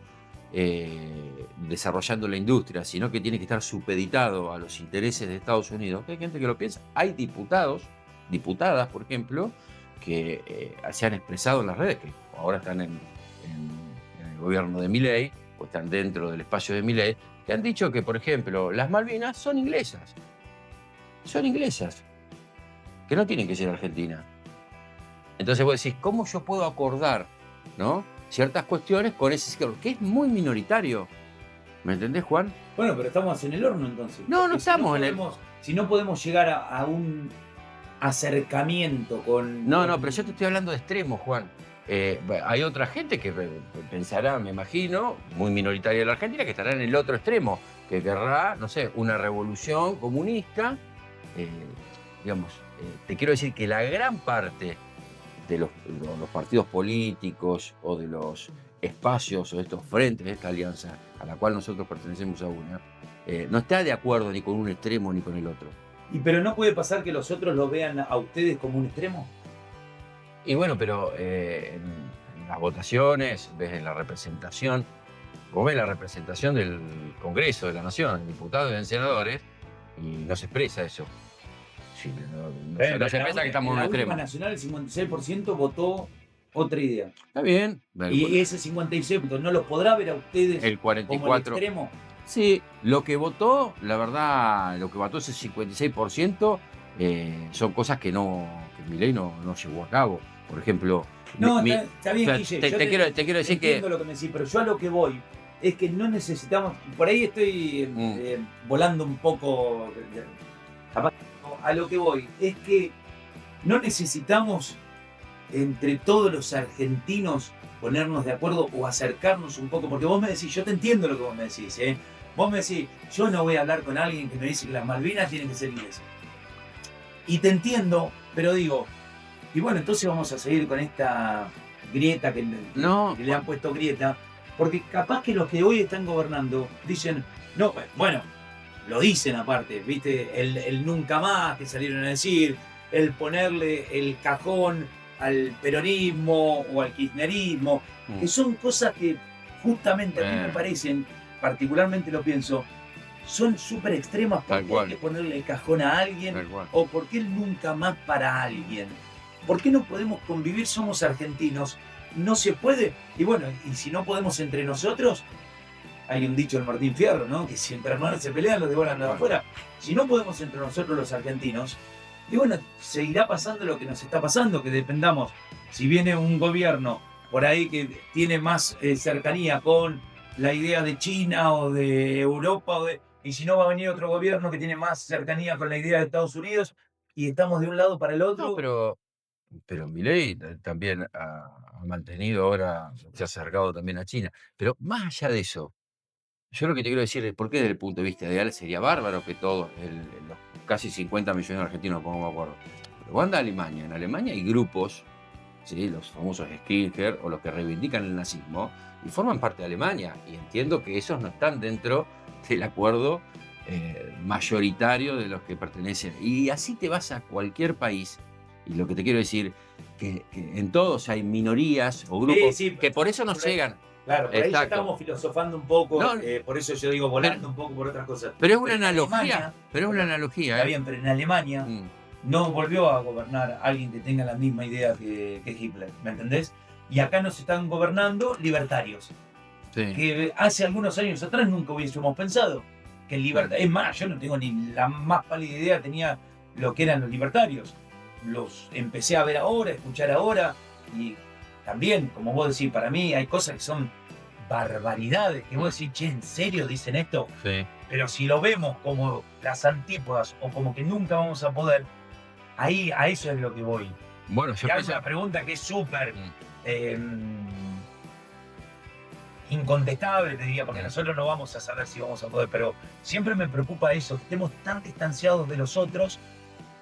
desarrollando la industria, sino que tiene que estar supeditado a los intereses de Estados Unidos, hay gente que lo piensa. Hay diputadas, por ejemplo, que se han expresado en las redes, que ahora están en el gobierno de Milei, o están dentro del espacio de Milei, que han dicho que, por ejemplo, las Malvinas son inglesas, que no tienen que ser argentinas. Entonces vos decís, ¿cómo yo puedo acordar, ¿no?, ciertas cuestiones con ese sector, que es muy minoritario? ¿Me entendés, Juan? Bueno, pero estamos en el horno entonces. No estamos en el... Si no podemos llegar a un acercamiento con... No, pero yo te estoy hablando de extremos, Juan. Hay otra gente que pensará, me imagino, muy minoritaria de la Argentina, que estará en el otro extremo, que querrá, no sé, una revolución comunista. Te quiero decir que la gran parte de los partidos políticos o de los espacios o de estos frentes, de esta alianza a la cual nosotros pertenecemos a una, no está de acuerdo ni con un extremo ni con el otro. Pero no puede pasar que los otros lo vean a ustedes como un extremo. Y bueno, pero en las votaciones, ves en la representación, vos ves la representación del Congreso de la Nación, de diputados y de senadores, y no se expresa eso. Sí, no se expresa que estamos en un extremo. La Nacional, el 56% votó otra idea. Está bien. Y ese 56% no los podrá ver a ustedes el 44%. como el extremo. Sí, lo que votó, la verdad, lo que votó ese 56% son cosas que Milei no llevó a cabo. Por ejemplo, No, Mi- está bien, o sea, Guille. te, yo te quiero decir que entiendo lo que me decís, pero yo a lo que voy es que no necesitamos. Por ahí estoy volando un poco. Capaz, a lo que voy es que no necesitamos entre todos los argentinos ponernos de acuerdo o acercarnos un poco, porque vos me decís, yo te entiendo lo que vos me decís, ¿eh? Vos me decís, yo no voy a hablar con alguien que me dice que las Malvinas tienen que ser inglesas. Y te entiendo, pero digo, y bueno, entonces vamos a seguir con esta grieta no, que le han puesto grieta, porque capaz que los que hoy están gobernando dicen, no, bueno, lo dicen aparte, viste, el nunca más que salieron a decir, el ponerle el cajón al peronismo o al kirchnerismo, que son cosas que justamente a mí me parecen, particularmente lo pienso, son súper extremas. Tal ¿Por qué cual. hay que ponerle el cajón a alguien? tal cual. ¿O por qué el nunca más para alguien? ¿Por qué no podemos convivir? Somos argentinos. No se puede. Y bueno, y si no podemos entre nosotros, hay un dicho del Martín Fierro, ¿no? Que si entre hermanos se pelean, los devoran de afuera. Si no podemos entre nosotros los argentinos, y bueno, seguirá pasando lo que nos está pasando, que dependamos. Si viene un gobierno por ahí que tiene más cercanía con la idea de China o de Europa, y si no va a venir otro gobierno que tiene más cercanía con la idea de Estados Unidos, y estamos de un lado para el otro. No, pero Milei también ha mantenido ahora, se ha acercado también a China. Pero más allá de eso, yo lo que te quiero decir es por qué desde el punto de vista ideal sería bárbaro que todos, los casi 50 millones de argentinos nos pongamos de acuerdo. Pero vos andás a Alemania, en Alemania hay grupos, ¿sí? Los famosos skinhead o los que reivindican el nazismo y forman parte de Alemania. Y entiendo que esos no están dentro del acuerdo mayoritario de los que pertenecen. Y así te vas a cualquier país. Y lo que te quiero decir, que en todos hay minorías o grupos Sí, que por eso no por ahí. llegan. Claro, por ahí ya Exacto. estamos filosofando un poco, No, por eso yo digo volando un poco por otras cosas. Pero es una en analogía. Alemania, Pero es una analogía. está bien, pero en Alemania Mm, no volvió a gobernar alguien que tenga la misma idea que Hitler, ¿me entendés? Y acá nos están gobernando libertarios, sí. que hace algunos años atrás nunca hubiésemos pensado que el libertad. Es más, yo no tengo ni la más pálida idea, tenía lo que eran los libertarios. Los empecé a ver ahora, a escuchar ahora, y también, como vos decís, para mí hay cosas que son barbaridades, que vos decís, che, ¿en serio dicen esto? Sí. Pero si lo vemos como las antípodas o como que nunca vamos a poder, ahí a eso es lo que voy. Bueno, yo Y hago pienso. una pregunta que es súper Mm, incontestable, te diría, porque nosotros no vamos a saber si vamos a poder, pero siempre me preocupa eso, que estemos tan distanciados de los otros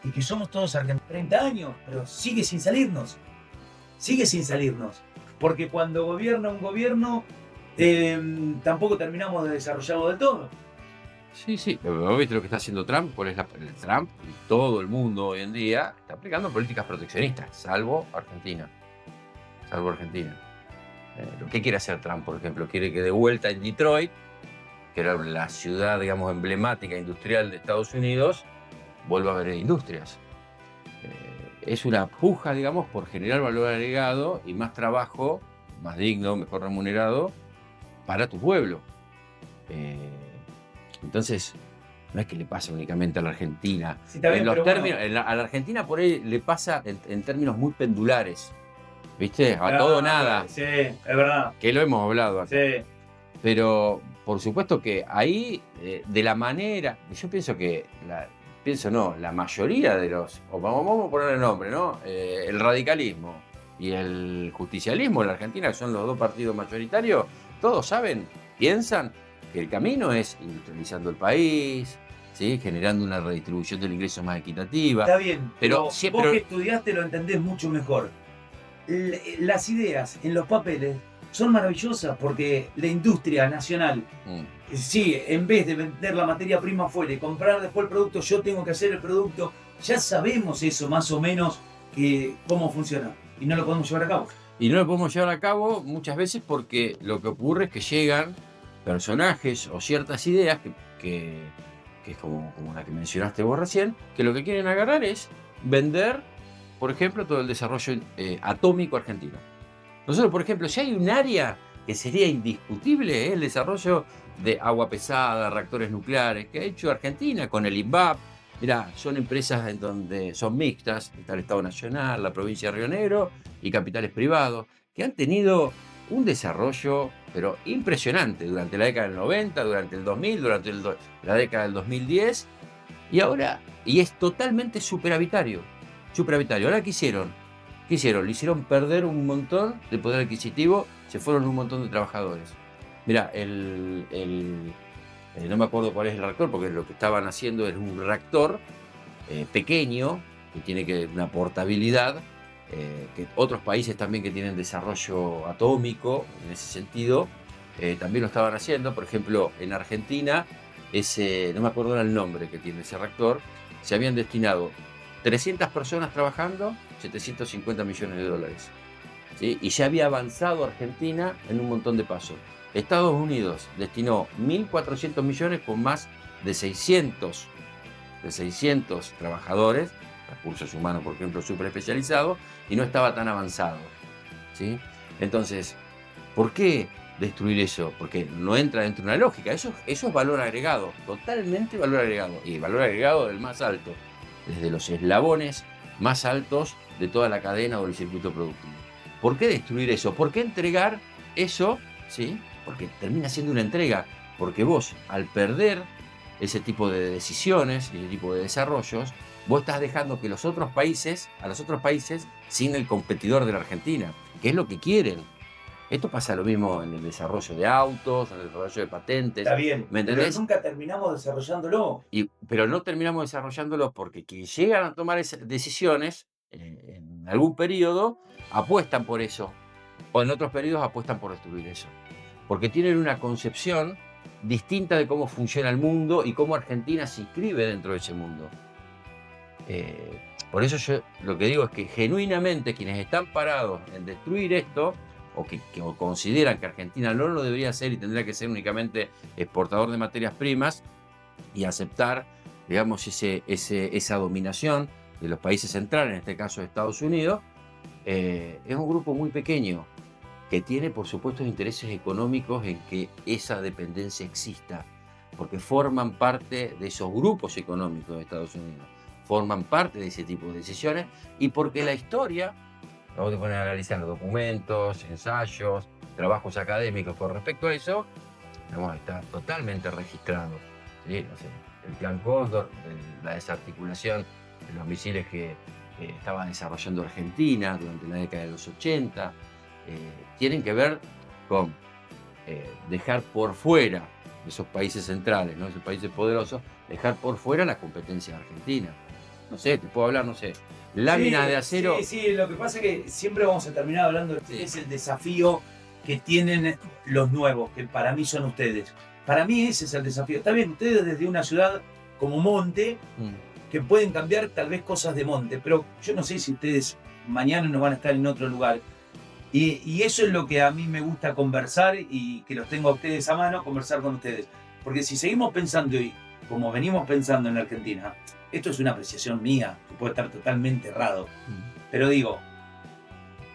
y que somos todos argentinos. 30 años, pero sigue sin salirnos. Sigue sin salirnos. Porque cuando gobierna un gobierno, tampoco terminamos de desarrollarlo del todo. Sí, sí. ¿Vos viste lo que está haciendo Trump? ¿Cuál es el Trump? Y todo el mundo hoy en día está aplicando políticas proteccionistas, salvo Argentina. Salvo Argentina. ¿Qué quiere hacer Trump, por ejemplo? Quiere que de vuelta en Detroit, que era la ciudad, digamos, emblemática industrial de Estados Unidos, vuelva a haber industrias. Es una puja, digamos, por generar valor agregado y más trabajo, más digno, mejor remunerado, para tu pueblo. Entonces, no es que le pase únicamente a la Argentina. Sí, está bien, En los pero términos, bueno. a la Argentina por ahí le pasa en términos muy pendulares. ¿Viste? A Claro, todo o nada. Sí, es verdad. Que lo hemos hablado acá. Sí. Pero por supuesto que ahí, de la manera, yo pienso que, la mayoría de los, o vamos a ponerle nombre, ¿no? El radicalismo y el justicialismo en la Argentina, que son los dos partidos mayoritarios, todos saben, piensan que el camino es industrializando el país, ¿sí? Generando una redistribución del ingreso más equitativa. Está bien, Pero pero sí, vos pero- que estudiaste lo entendés mucho mejor. Las ideas en los papeles son maravillosas porque la industria nacional, sí, en vez de vender la materia prima afuera y comprar después el producto, yo tengo que hacer el producto, ya sabemos eso más o menos, cómo funciona, y no lo podemos llevar a cabo. Y no lo podemos llevar a cabo muchas veces porque lo que ocurre es que llegan personajes o ciertas ideas que es como la que mencionaste vos recién, que lo que quieren agarrar es vender, por ejemplo, todo el desarrollo atómico argentino. Nosotros, por ejemplo, si hay un área que sería indiscutible, es el desarrollo de agua pesada, reactores nucleares, que ha hecho Argentina con el INVAP, Mirá, son empresas en donde son mixtas, está el Estado Nacional, la provincia de Río Negro y capitales privados, que han tenido un desarrollo, pero impresionante, durante la década del 90, durante el 2000, durante la década del 2010, y ahora, y es totalmente superavitario. Superavitario. Ahora, ¿qué hicieron? ¿Qué hicieron? Le hicieron perder un montón de poder adquisitivo, se fueron un montón de trabajadores. Mirá, no me acuerdo cuál es el reactor, porque lo que estaban haciendo es un reactor pequeño, que tiene una portabilidad, que otros países también que tienen desarrollo atómico, en ese sentido, también lo estaban haciendo. Por ejemplo, en Argentina, no me acuerdo el nombre que tiene ese reactor, se habían destinado 300 personas trabajando, 750 millones de dólares. ¿Sí? Y ya había avanzado Argentina en un montón de pasos. Estados Unidos destinó 1.400 millones con más de 600 trabajadores, recursos humanos, por ejemplo, súper especializados, y no estaba tan avanzado. ¿Sí? Entonces, ¿por qué destruir eso? Porque no entra dentro de una lógica. Eso es valor agregado, totalmente valor agregado. Y valor agregado del más alto, desde los eslabones más altos de toda la cadena o del circuito productivo. ¿Por qué destruir eso? ¿Por qué entregar eso? ¿Sí? Porque termina siendo una entrega. Porque vos, al perder ese tipo de decisiones y ese tipo de desarrollos, vos estás dejando que a los otros países sin el competidor de la Argentina, que es lo que quieren. Esto pasa lo mismo en el desarrollo de autos, en el desarrollo de patentes. Está bien, ¿me pero entendés? nunca terminamos desarrollándolo. Pero no terminamos desarrollándolo porque quienes llegan a tomar esas decisiones en algún periodo apuestan por eso, o en otros periodos apuestan por destruir eso, porque tienen una concepción distinta de cómo funciona el mundo y cómo Argentina se inscribe dentro de ese mundo. Por eso yo lo que digo es que genuinamente quienes están parados en destruir esto, o que consideran que Argentina no lo debería hacer y tendría que ser únicamente exportador de materias primas y aceptar, digamos, esa dominación de los países centrales, en este caso de Estados Unidos, es un grupo muy pequeño que tiene, por supuesto, intereses económicos en que esa dependencia exista, porque forman parte de esos grupos económicos de Estados Unidos, forman parte de ese tipo de decisiones, y porque la historia, vamos a poner a analizar los documentos, ensayos, trabajos académicos con respecto a eso, está totalmente registrado. ¿Sí? No sé, el Plan Cóndor, la desarticulación de los misiles que estaba desarrollando Argentina durante la década de los 80, tienen que ver con dejar por fuera de esos países centrales, ¿no? Esos países poderosos, dejar por fuera la competencia argentina. No sé, te puedo hablar, no sé, láminas de acero. Sí, lo que pasa es que siempre vamos a terminar hablando de Sí. es el desafío que tienen los nuevos, que para mí son ustedes. Para mí ese es el desafío. Está bien, ustedes desde una ciudad como Monte, que pueden cambiar tal vez cosas de Monte, pero yo no sé si ustedes mañana no van a estar en otro lugar. Y eso es lo que a mí me gusta conversar, y que los tengo a ustedes a mano, conversar con ustedes. Porque si seguimos pensando, y como venimos pensando en Argentina, esto es una apreciación mía, que puede estar totalmente errado, pero digo,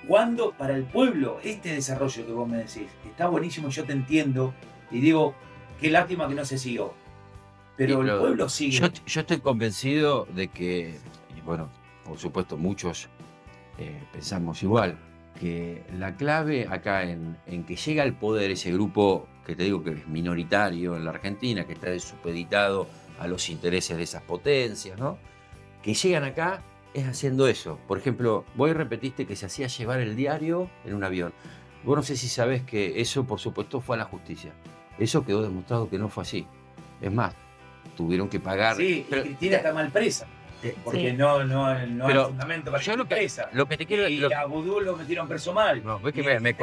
cuando para el pueblo este desarrollo que vos me decís está buenísimo, yo te entiendo, y digo, qué lástima que no se siguió, pero el pueblo sigue. Yo estoy convencido de que, y bueno, por supuesto muchos pensamos igual, que la clave acá en que llega al poder ese grupo que te digo que es minoritario en la Argentina, que está supeditado a los intereses de esas potencias, ¿no? Que llegan acá es haciendo eso. Por ejemplo, vos repetiste que se hacía llevar el diario en un avión. Vos no sé si sabés que eso, por supuesto, fue a la justicia. Eso quedó demostrado que no fue así. Es más, tuvieron que pagar. Sí, pero, y Cristina está mal presa, porque Sí. no hay pero fundamento para yo que lo esté que, presa. lo que te quiero... Y a Vudú lo metieron preso mal. No, ves que Y me Fer,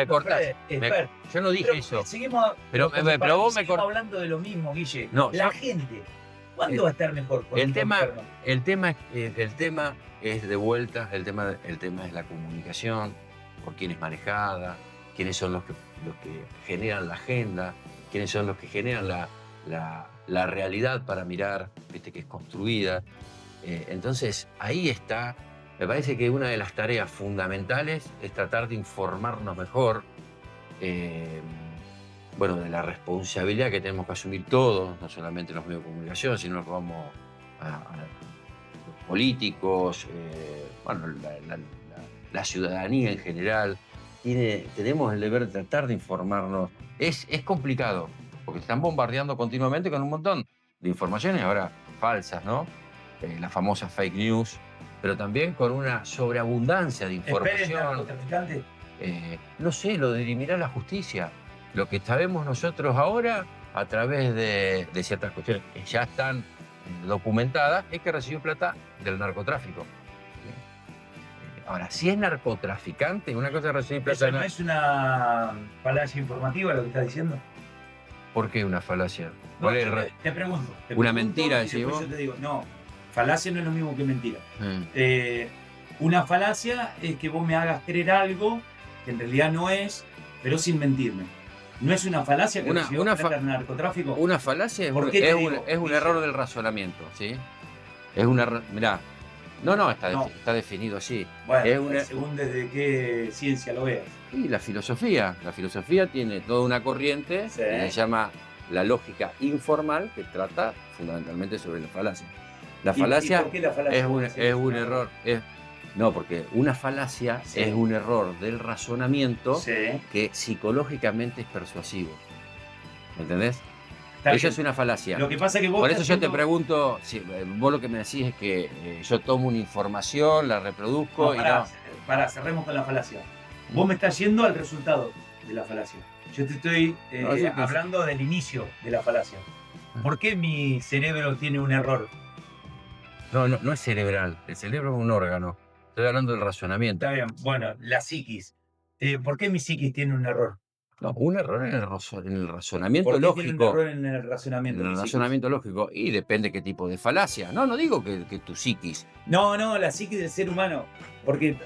cortás. Fer, Yo no dije pero eso. Seguimos, Pero vos me seguimos cortás. hablando de lo mismo, Guille. No, la yo- gente, ¿cuándo va a estar mejor? con El un tema, gobierno? el tema es de vuelta, el tema es la comunicación, por quién es manejada, quiénes son los que generan la agenda, quiénes son los que generan la realidad para mirar, viste, que es construida. Entonces, ahí está. Me parece que una de las tareas fundamentales es tratar de informarnos mejor, bueno, de la responsabilidad que tenemos que asumir todos, no solamente los medios de comunicación, sino que vamos a los políticos, bueno, la ciudadanía en general. Tenemos el deber de tratar de informarnos. Es complicado, porque están bombardeando continuamente con un montón de informaciones ahora falsas, ¿no? Las famosas fake news, pero también con una sobreabundancia de ¿Esperes información. narcotraficante? No sé, lo dirimirá la justicia. Lo que sabemos nosotros ahora, a través de ciertas cuestiones que ya están documentadas, es que recibió plata del narcotráfico. Ahora, si es narcotraficante, una cosa es recibir plata ¿Eso del no es una falacia informativa lo que estás diciendo? ¿Por qué una falacia? No, ¿Cuál es yo el te pregunto. Te ¿Una pregunto mentira, y decís después vos? yo te digo, no, falacia no es lo mismo que mentira. Mm. Una falacia es que vos me hagas creer algo que en realidad no es, pero sin mentirme. ¿No es una falacia que recibió plata del narcotráfico? Una falacia ¿Por qué te digo? es un Dice- error del razonamiento, ¿sí? Es un error. Mirá. No, está, No. está definido así. Bueno, es una- según desde qué ciencia lo veas. Y la filosofía. La filosofía tiene toda una corriente Sí. que se llama la lógica informal, que trata fundamentalmente sobre la falacia. La ¿Y falacia por qué la falacia es un, vos decís es un que es error. No, porque una falacia Sí. es un error del razonamiento Sí, que psicológicamente es persuasivo. ¿Me entendés? está Eso bien. es una falacia. Lo que pasa es que vos Por eso estás yo te haciendo- pregunto, si, vos lo que me decís es que yo tomo una información, la reproduzco No, y pará, no. pará, cerremos con la falacia. Vos me estás yendo al resultado de la falacia. Yo te estoy No, sí, pues. hablando del inicio de la falacia. ¿Por qué mi cerebro tiene un error? No es cerebral. El cerebro es un órgano. Estoy hablando del razonamiento. Está bien, bueno, la psiquis. ¿Por qué mi psiquis tiene un error? No, un error en el razonamiento ¿Por qué tiene un lógico. error en el razonamiento? En el mi psiquis? razonamiento lógico. Y depende qué tipo de falacia. No digo que tu psiquis. No, la psiquis del ser humano. Porque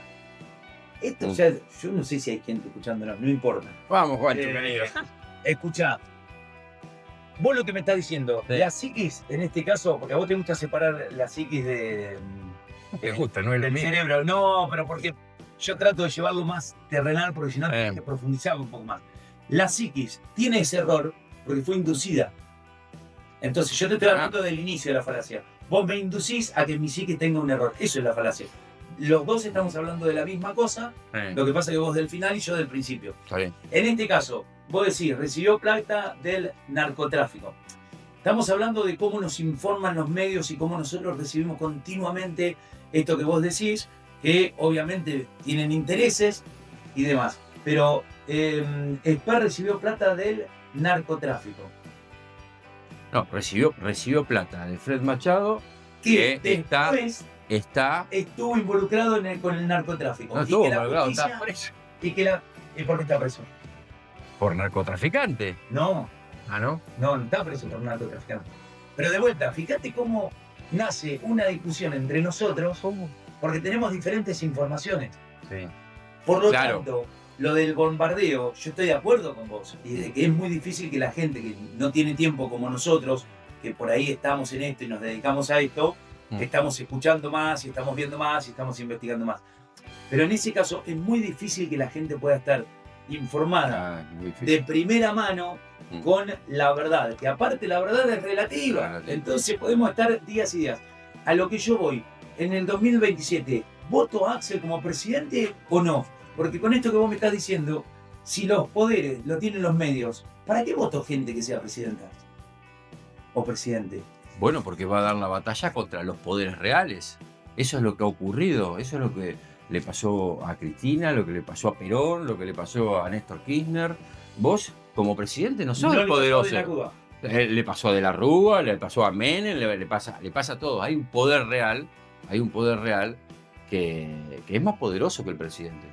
esto Mm. ya, yo no sé si hay gente escuchándolo, no importa. Vamos, Juancho, Eh, querido. Escuchá, vos lo que me estás diciendo, Sí. la psiquis, en este caso, porque a vos te gusta separar la psiquis Te gusta, no es lo del mismo. cerebro. No, pero porque yo trato de llevarlo más terrenal, porque si no tenés que profundizar un poco más. La psiquis tiene ese error porque fue inducida. Entonces yo te estoy hablando del inicio de la falacia. Vos me inducís a que mi psiquis tenga un error. Eso es la falacia. Los dos estamos hablando de la misma cosa, lo que pasa es que vos del final y yo del principio. Está bien. En este caso, vos decís, recibió plata del narcotráfico. Estamos hablando de cómo nos informan los medios y cómo nosotros recibimos continuamente esto que vos decís, que obviamente tienen intereses y demás. Pero Spar recibió plata del narcotráfico. No, recibió plata de Fred Machado, Que que después está. estuvo involucrado con el narcotráfico. No Y estuvo que la involucrado, justicia- está preso. ¿Y por qué está preso? Por narcotraficante. No, Ah, ¿no? no está preso por narcotraficante. Pero de vuelta, fíjate cómo nace una discusión entre nosotros porque tenemos diferentes informaciones. Sí. Por lo Claro. tanto, lo del bombardeo, yo estoy de acuerdo con vos. Y de que es muy difícil que la gente que no tiene tiempo como nosotros, que por ahí estamos en esto y nos dedicamos a esto, estamos escuchando más y estamos viendo más y estamos investigando más. Pero en ese caso es muy difícil que la gente pueda estar informada Ah, muy difícil. de primera mano Mm. con la verdad, que aparte la verdad es relativa. Relativa. Entonces podemos estar días y días. A lo que yo voy, en el 2027, ¿voto a Axel como presidente o no? Porque con esto que vos me estás diciendo, si los poderes lo tienen los medios, ¿para qué voto gente que sea presidenta? O presidente. Bueno, porque va a dar la batalla contra los poderes reales. Eso es lo que ha ocurrido. Eso es lo que le pasó a Cristina, lo que le pasó a Perón, lo que le pasó a Néstor Kirchner. Vos, como presidente, no sos No el le pasó poderoso. de la Rúa. Le pasó a De la Rúa, le pasó a Menem, le pasa a todos. Hay un poder real que es más poderoso que el presidente.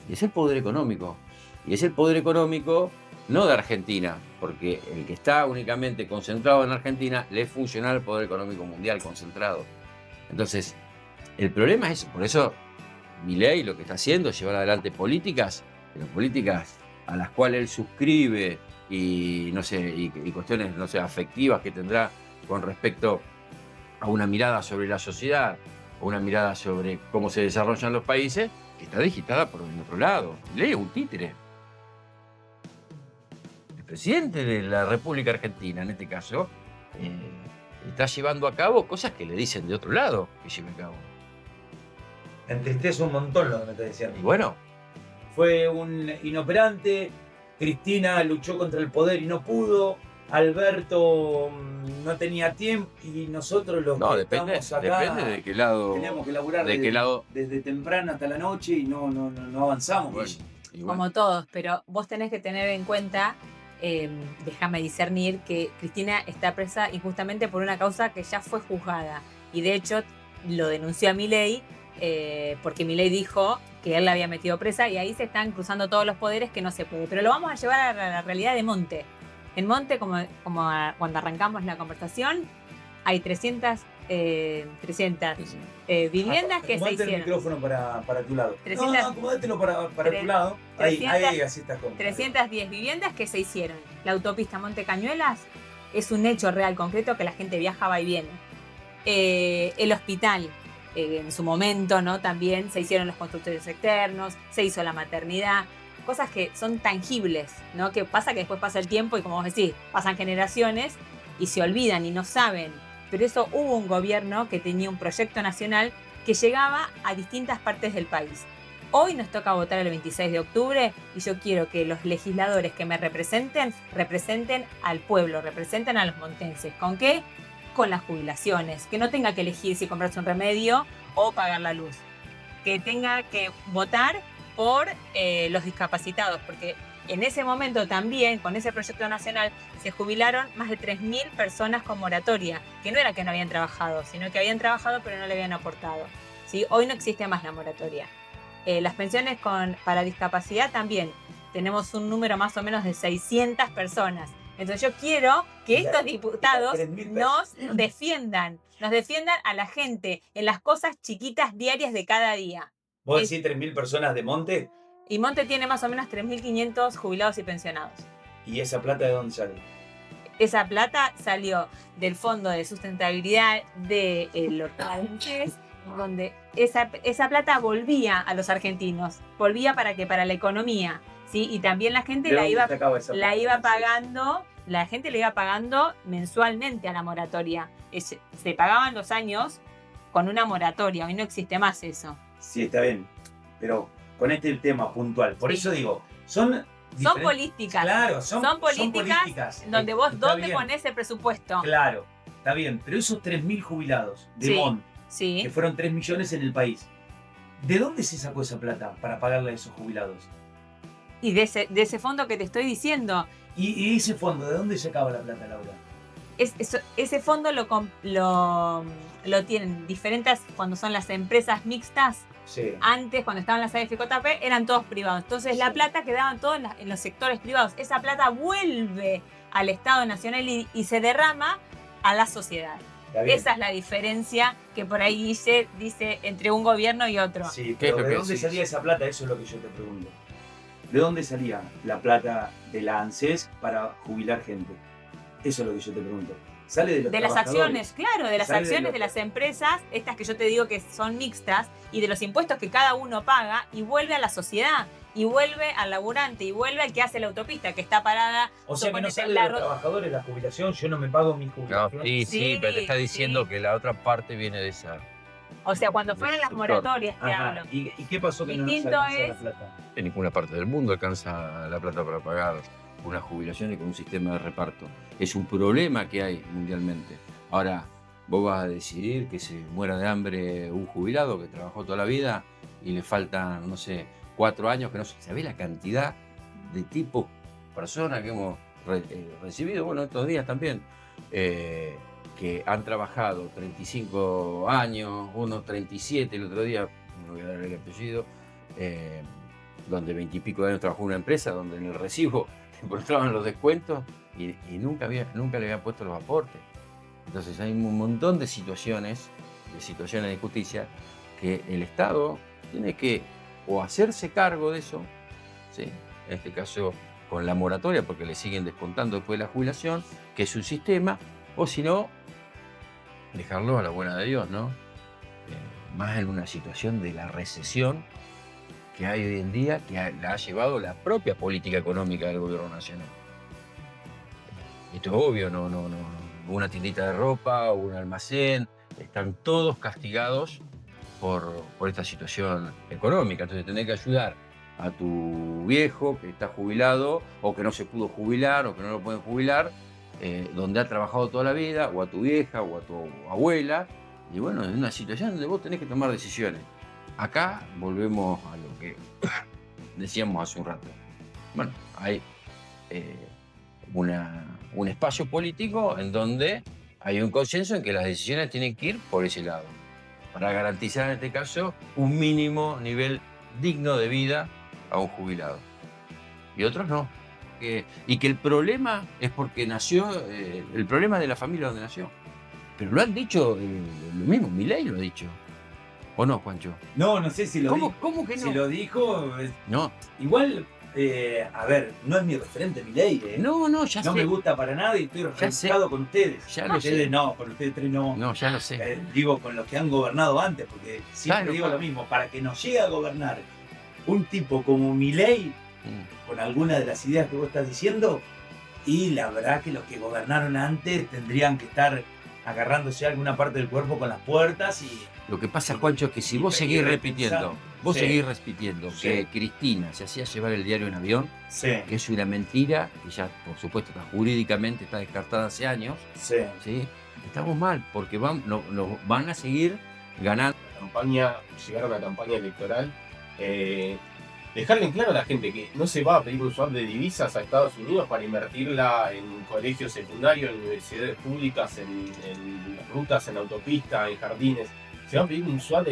Y es el poder económico. Y es el poder económico no de Argentina, porque el que está únicamente concentrado en Argentina le es funcional el poder económico mundial concentrado. Entonces, el problema es, por eso Milei lo que está haciendo es llevar adelante políticas, pero políticas a las cuales él suscribe y no sé, y cuestiones no sé, afectivas que tendrá con respecto a una mirada sobre la sociedad, o una mirada sobre cómo se desarrollan los países, que está digitada por el otro lado. Milei es un títere. El presidente de la República Argentina, en este caso, está llevando a cabo cosas que le dicen de otro lado que lleve a cabo. Me entristece un montón lo que me estás diciendo. Y bueno, Fue un inoperante. Cristina luchó contra el poder y no pudo. Alberto no tenía tiempo. Y nosotros los no, que depende estamos acá de qué lado. teníamos que laburar de qué lado. desde temprano hasta la noche y no avanzamos. Bueno, y bueno. Como todos, pero vos tenés que tener en cuenta, déjame discernir, que Cristina está presa injustamente por una causa que ya fue juzgada. Y de hecho lo denunció a Milei, porque Milei dijo que él la había metido presa y ahí se están cruzando todos los poderes que no se puede. Pero lo vamos a llevar a la realidad de Monte. En Monte, como cuando arrancamos la conversación, hay 300 viviendas que se Acomodate el hicieron. micrófono para tu lado. 300 No, acomódatelo para tu lado. Ahí así estás cómodo. 310 viviendas que se hicieron. La autopista Monte Cañuelas es un hecho real, concreto, que la gente viaja, va y viene. El hospital, en su momento, ¿no? También se hicieron los constructores externos, se hizo la maternidad, cosas que son tangibles, ¿no? Que pasa que después pasa el tiempo y, como vos decís, pasan generaciones y se olvidan y no saben. Pero eso, hubo un gobierno que tenía un proyecto nacional que llegaba a distintas partes del país. Hoy nos toca votar el 26 de octubre y yo quiero que los legisladores que me representen al pueblo, representen a los montenses. ¿Con qué? Con las jubilaciones. Que no tenga que elegir si comprarse un remedio o pagar la luz. Que tenga que votar por los discapacitados, porque en ese momento también, con ese proyecto nacional, se jubilaron más de 3.000 personas con moratoria, que no era que no habían trabajado, sino que habían trabajado pero no le habían aportado. ¿Sí? Hoy no existe más la moratoria. Las pensiones para discapacidad también. Tenemos un número más o menos de 600 personas. Entonces yo quiero que estos diputados nos defiendan a la gente en las cosas chiquitas diarias de cada día. ¿Vos decís 3.000 personas de Monte? Y Monte tiene más o menos 3.500 jubilados y pensionados. ¿Y esa plata de dónde sale? Esa plata salió del Fondo de Sustentabilidad de los países, donde esa plata volvía a los argentinos. Volvía para la economía, ¿sí? Y también la gente la iba pagando. La gente le iba pagando mensualmente a la moratoria. Se pagaban los años con una moratoria. Hoy no existe más eso. Sí, está bien. Pero con este tema puntual. Por Sí. eso digo, son políticas. Claro, Son políticas donde vos, Está ¿dónde bien. ponés el presupuesto? Claro, está bien. Pero esos 3.000 jubilados de Sí. Monte, Sí. que fueron 3 millones en el país, ¿de dónde se sacó esa plata para pagarle a esos jubilados? Y de ese fondo que te estoy diciendo, ¿Y ese fondo, de dónde sacaba la plata, Laura? ese fondo lo tienen diferentes cuando son las empresas mixtas. Sí. Antes, cuando estaban las AFJP, eran todos privados. Entonces la plata quedaba todos en los sectores privados. Esa plata vuelve al Estado Nacional y se derrama a la sociedad. Está bien. Esa es la diferencia que por ahí dice entre un gobierno y otro. Sí, ¿Qué es pero lo ¿de que dónde decís? salía esa plata? Eso es lo que yo te pregunto. ¿De dónde salía la plata de la ANSES para jubilar gente? Eso es lo que yo te pregunto. ¿Sale de los De las trabajadores? acciones, claro, de las Sale de acciones lo- de las empresas, estas que yo te digo que son mixtas, y de los impuestos que cada uno paga, y vuelve a la sociedad, y vuelve al laburante, y vuelve al que hace la autopista, que está parada. O sea que no suponete, sale de los trabajadores la jubilación, yo no me pago mi No, jubilación. sí, pero te está diciendo sí. que la otra parte viene de esa. O sea, cuando fueron las Sector. moratorias, te Ajá. hablo. ¿Y qué pasó que no nos Distinto alcanzó la es- plata? En ninguna parte del mundo alcanza la plata para pagar una jubilación y con un sistema de reparto. Es un problema que hay mundialmente. Ahora, vos vas a decidir que se muera de hambre un jubilado que trabajó toda la vida y le faltan, no sé, 4 años, que no sé. ¿Sabés la cantidad de tipos, personas que hemos recibido, bueno, estos días también, que han trabajado 35 años, unos 37, el otro día, no voy a dar el apellido, donde 20 y pico de años trabajó en una empresa, donde en el recibo le encontraban los descuentos y nunca le habían puesto los aportes. Entonces hay un montón de situaciones de injusticia que el Estado tiene que o hacerse cargo de eso, ¿sí? En este caso con la moratoria, porque le siguen descontando después de la jubilación, que es un sistema, o si no, dejarlo a la buena de Dios, ¿no? Más en una situación de la recesión que hay hoy en día, que la ha llevado la propia política económica del gobierno nacional. Esto es obvio, una tiendita de ropa, un almacén, están todos castigados por esta situación económica. Entonces tenés que ayudar a tu viejo que está jubilado o que no se pudo jubilar o que no lo pueden jubilar, donde ha trabajado toda la vida, o a tu vieja o a tu abuela. Y bueno, es una situación donde vos tenés que tomar decisiones. Acá volvemos a lo que decíamos hace un rato. Bueno, hay un espacio político en donde hay un consenso en que las decisiones tienen que ir por ese lado, para garantizar en este caso un mínimo nivel digno de vida a un jubilado. Y otros no. Y que el problema es porque nació, el problema de la familia donde nació. Pero lo han dicho lo mismo, Milei lo ha dicho. ¿O no, Juancho? No sé si lo dijo. ¿Cómo que no? Si lo dijo, No, igual, a ver, no es mi referente Milei, no, ya No sé. me gusta para nada y estoy sé. refrescado con ustedes. Ya Con lo sé. ustedes no, con ustedes tres no. No, ya lo sé. Digo, con los que han gobernado antes, porque siempre Claro, digo claro. lo mismo, para que nos llegue a gobernar un tipo como Milei, con alguna de las ideas que vos estás diciendo, y la verdad que los que gobernaron antes tendrían que estar agarrándose alguna parte del cuerpo con las puertas y... Lo que pasa, Juancho, es que si vos y seguís repensando. repitiendo Sí. que Cristina se hacía llevar el diario en avión, Sí, que es una mentira, que ya por supuesto jurídicamente está descartada hace años, sí. ¿sí? Estamos mal, porque nos van a seguir ganando. Campaña, llegar a una campaña electoral, dejarle en claro a la gente que no se va a pedir un swap de divisas a Estados Unidos para invertirla en colegios secundarios, en universidades públicas, en rutas, en autopistas, en jardines. Se va a pedir un swap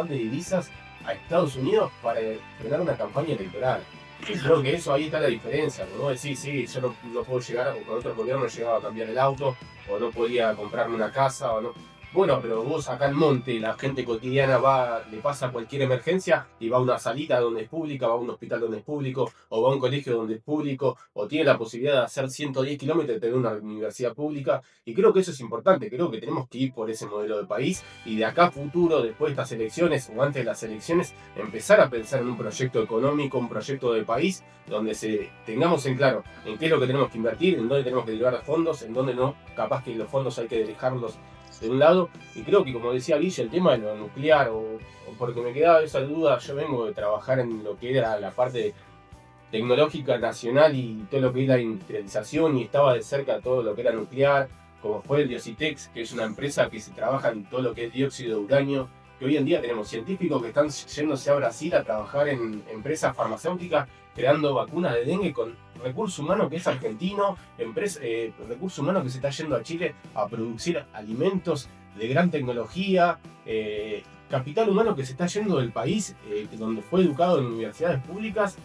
de divisas a Estados Unidos para frenar una campaña electoral. Y creo que eso ahí está la diferencia. Como vos decís, sí, yo no puedo llegar, o con otro gobierno llegaba a cambiar el auto, o no podía comprarme una casa, o no. Bueno, pero vos acá en Monte, la gente cotidiana le pasa cualquier emergencia y va a una salita donde es pública, va a un hospital donde es público, o va a un colegio donde es público, o tiene la posibilidad de hacer 110 kilómetros y tener una universidad pública. Y creo que eso es importante, creo que tenemos que ir por ese modelo de país y de acá a futuro, después de estas elecciones o antes de las elecciones, empezar a pensar en un proyecto económico, un proyecto de país, donde tengamos en claro en qué es lo que tenemos que invertir, en dónde tenemos que derivar fondos, en dónde no, capaz que los fondos hay que dejarlos de un lado, y creo que como decía Guille, el tema de lo nuclear, o porque me quedaba esa duda, yo vengo de trabajar en lo que era la parte tecnológica nacional y todo lo que es la industrialización, y estaba de cerca todo lo que era nuclear, como fue el Diositex, que es una empresa que se trabaja en todo lo que es dióxido de uranio, que hoy en día tenemos científicos que están yéndose a Brasil a trabajar en empresas farmacéuticas creando vacunas de dengue con recurso humano que es argentino, recurso humano que se está yendo a Chile a producir alimentos de gran tecnología, capital humano que se está yendo del país, donde fue educado en universidades públicas,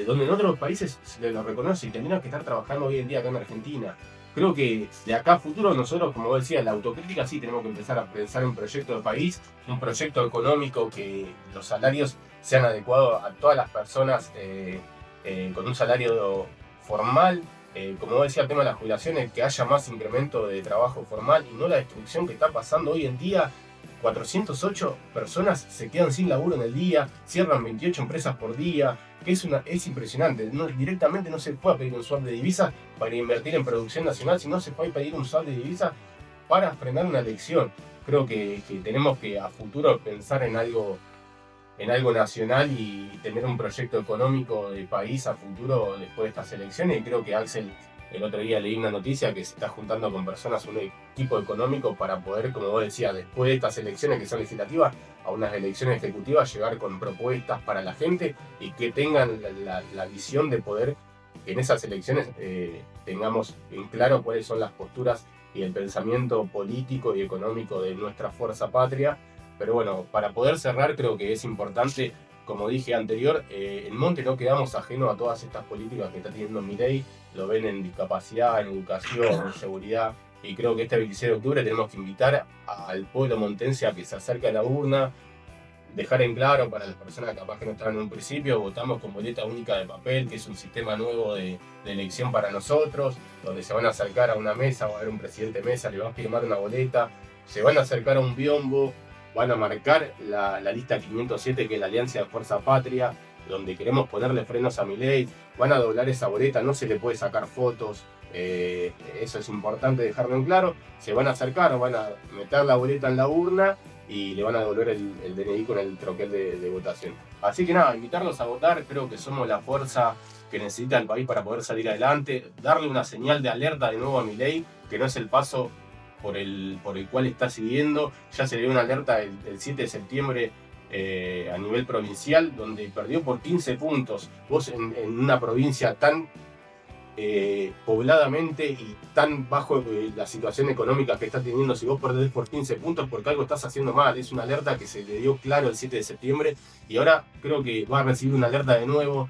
donde en otros países se lo reconoce y tendrían que estar trabajando hoy en día acá en Argentina. Creo que de acá a futuro nosotros, como decía, la autocrítica sí tenemos que empezar a pensar en un proyecto de país, un proyecto económico que los salarios sean adecuados a todas las personas con un salario formal. Como decía, el tema de las jubilaciones, que haya más incremento de trabajo formal y no la destrucción que está pasando hoy en día. 408 personas se quedan sin laburo en el día, cierran 28 empresas por día, que es impresionante. Directamente no se puede pedir un swap de divisas para invertir en producción nacional, sino se puede pedir un swap de divisas para frenar una elección. Creo que tenemos que a futuro pensar en algo nacional y tener un proyecto económico de país a futuro después de estas elecciones. Y creo que Axel, el otro día leí una noticia que se está juntando con personas, un equipo económico para poder, como vos decías, después de estas elecciones que son legislativas, a unas elecciones ejecutivas, llegar con propuestas para la gente y que tengan la visión de poder que en esas elecciones tengamos en claro cuáles son las posturas y el pensamiento político y económico de nuestra fuerza patria. Pero bueno, para poder cerrar creo que es importante, como dije anterior, en Monte no quedamos ajenos a todas estas políticas que está teniendo Milei, lo ven en discapacidad, en educación, en seguridad, y creo que este 26 de octubre tenemos que invitar al pueblo montense a que se acerque a la urna, dejar en claro para las personas capaz que no estaban en un principio, votamos con boleta única de papel, que es un sistema nuevo de elección para nosotros, donde se van a acercar a una mesa, va a haber un presidente mesa, le va a firmar una boleta, se van a acercar a un biombo, van a marcar la lista 507, que es la Alianza de Fuerza Patria, donde queremos ponerle frenos a Milei, van a doblar esa boleta, no se le puede sacar fotos, Eso es importante dejarlo en claro. Se van a acercar, van a meter la boleta en la urna y le van a devolver el DNI con el troquel de votación. Así que nada, invitarlos a votar. Creo que somos la fuerza que necesita el país para poder salir adelante. Darle una señal de alerta de nuevo a Milei, que no es el paso por el cual está siguiendo. Ya se le dio una alerta el 7 de septiembre a nivel provincial, donde perdió por 15 puntos. Vos en una provincia tan pobladamente y tan bajo la situación económica que está teniendo, si vos perdés por 15 puntos porque algo estás haciendo mal. Es una alerta que se le dio claro el 7 de septiembre y ahora creo que va a recibir una alerta de nuevo,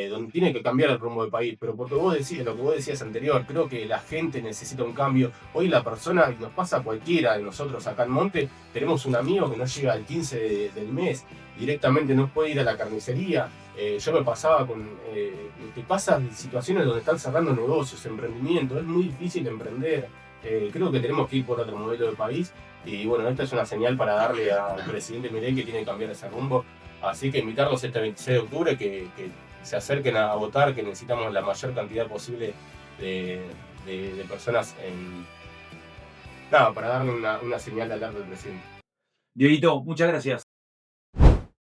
donde tiene que cambiar el rumbo del país. Pero porque vos decías, lo que vos decías anterior, creo que la gente necesita un cambio. Hoy la persona, nos pasa a cualquiera de nosotros acá en Monte, tenemos un amigo que no llega al 15 del mes, directamente no puede ir a la carnicería. Yo me pasaba te pasa situaciones donde están cerrando negocios, emprendimiento, es muy difícil emprender. Creo que tenemos que ir por otro modelo de país y bueno, esta es una señal para darle al presidente Milei que tiene que cambiar ese rumbo. Así que invitarlos este 26 de octubre que se acerquen a votar, que necesitamos la mayor cantidad posible de personas para darle una señal de alerta al presidente. Dieguito, muchas gracias.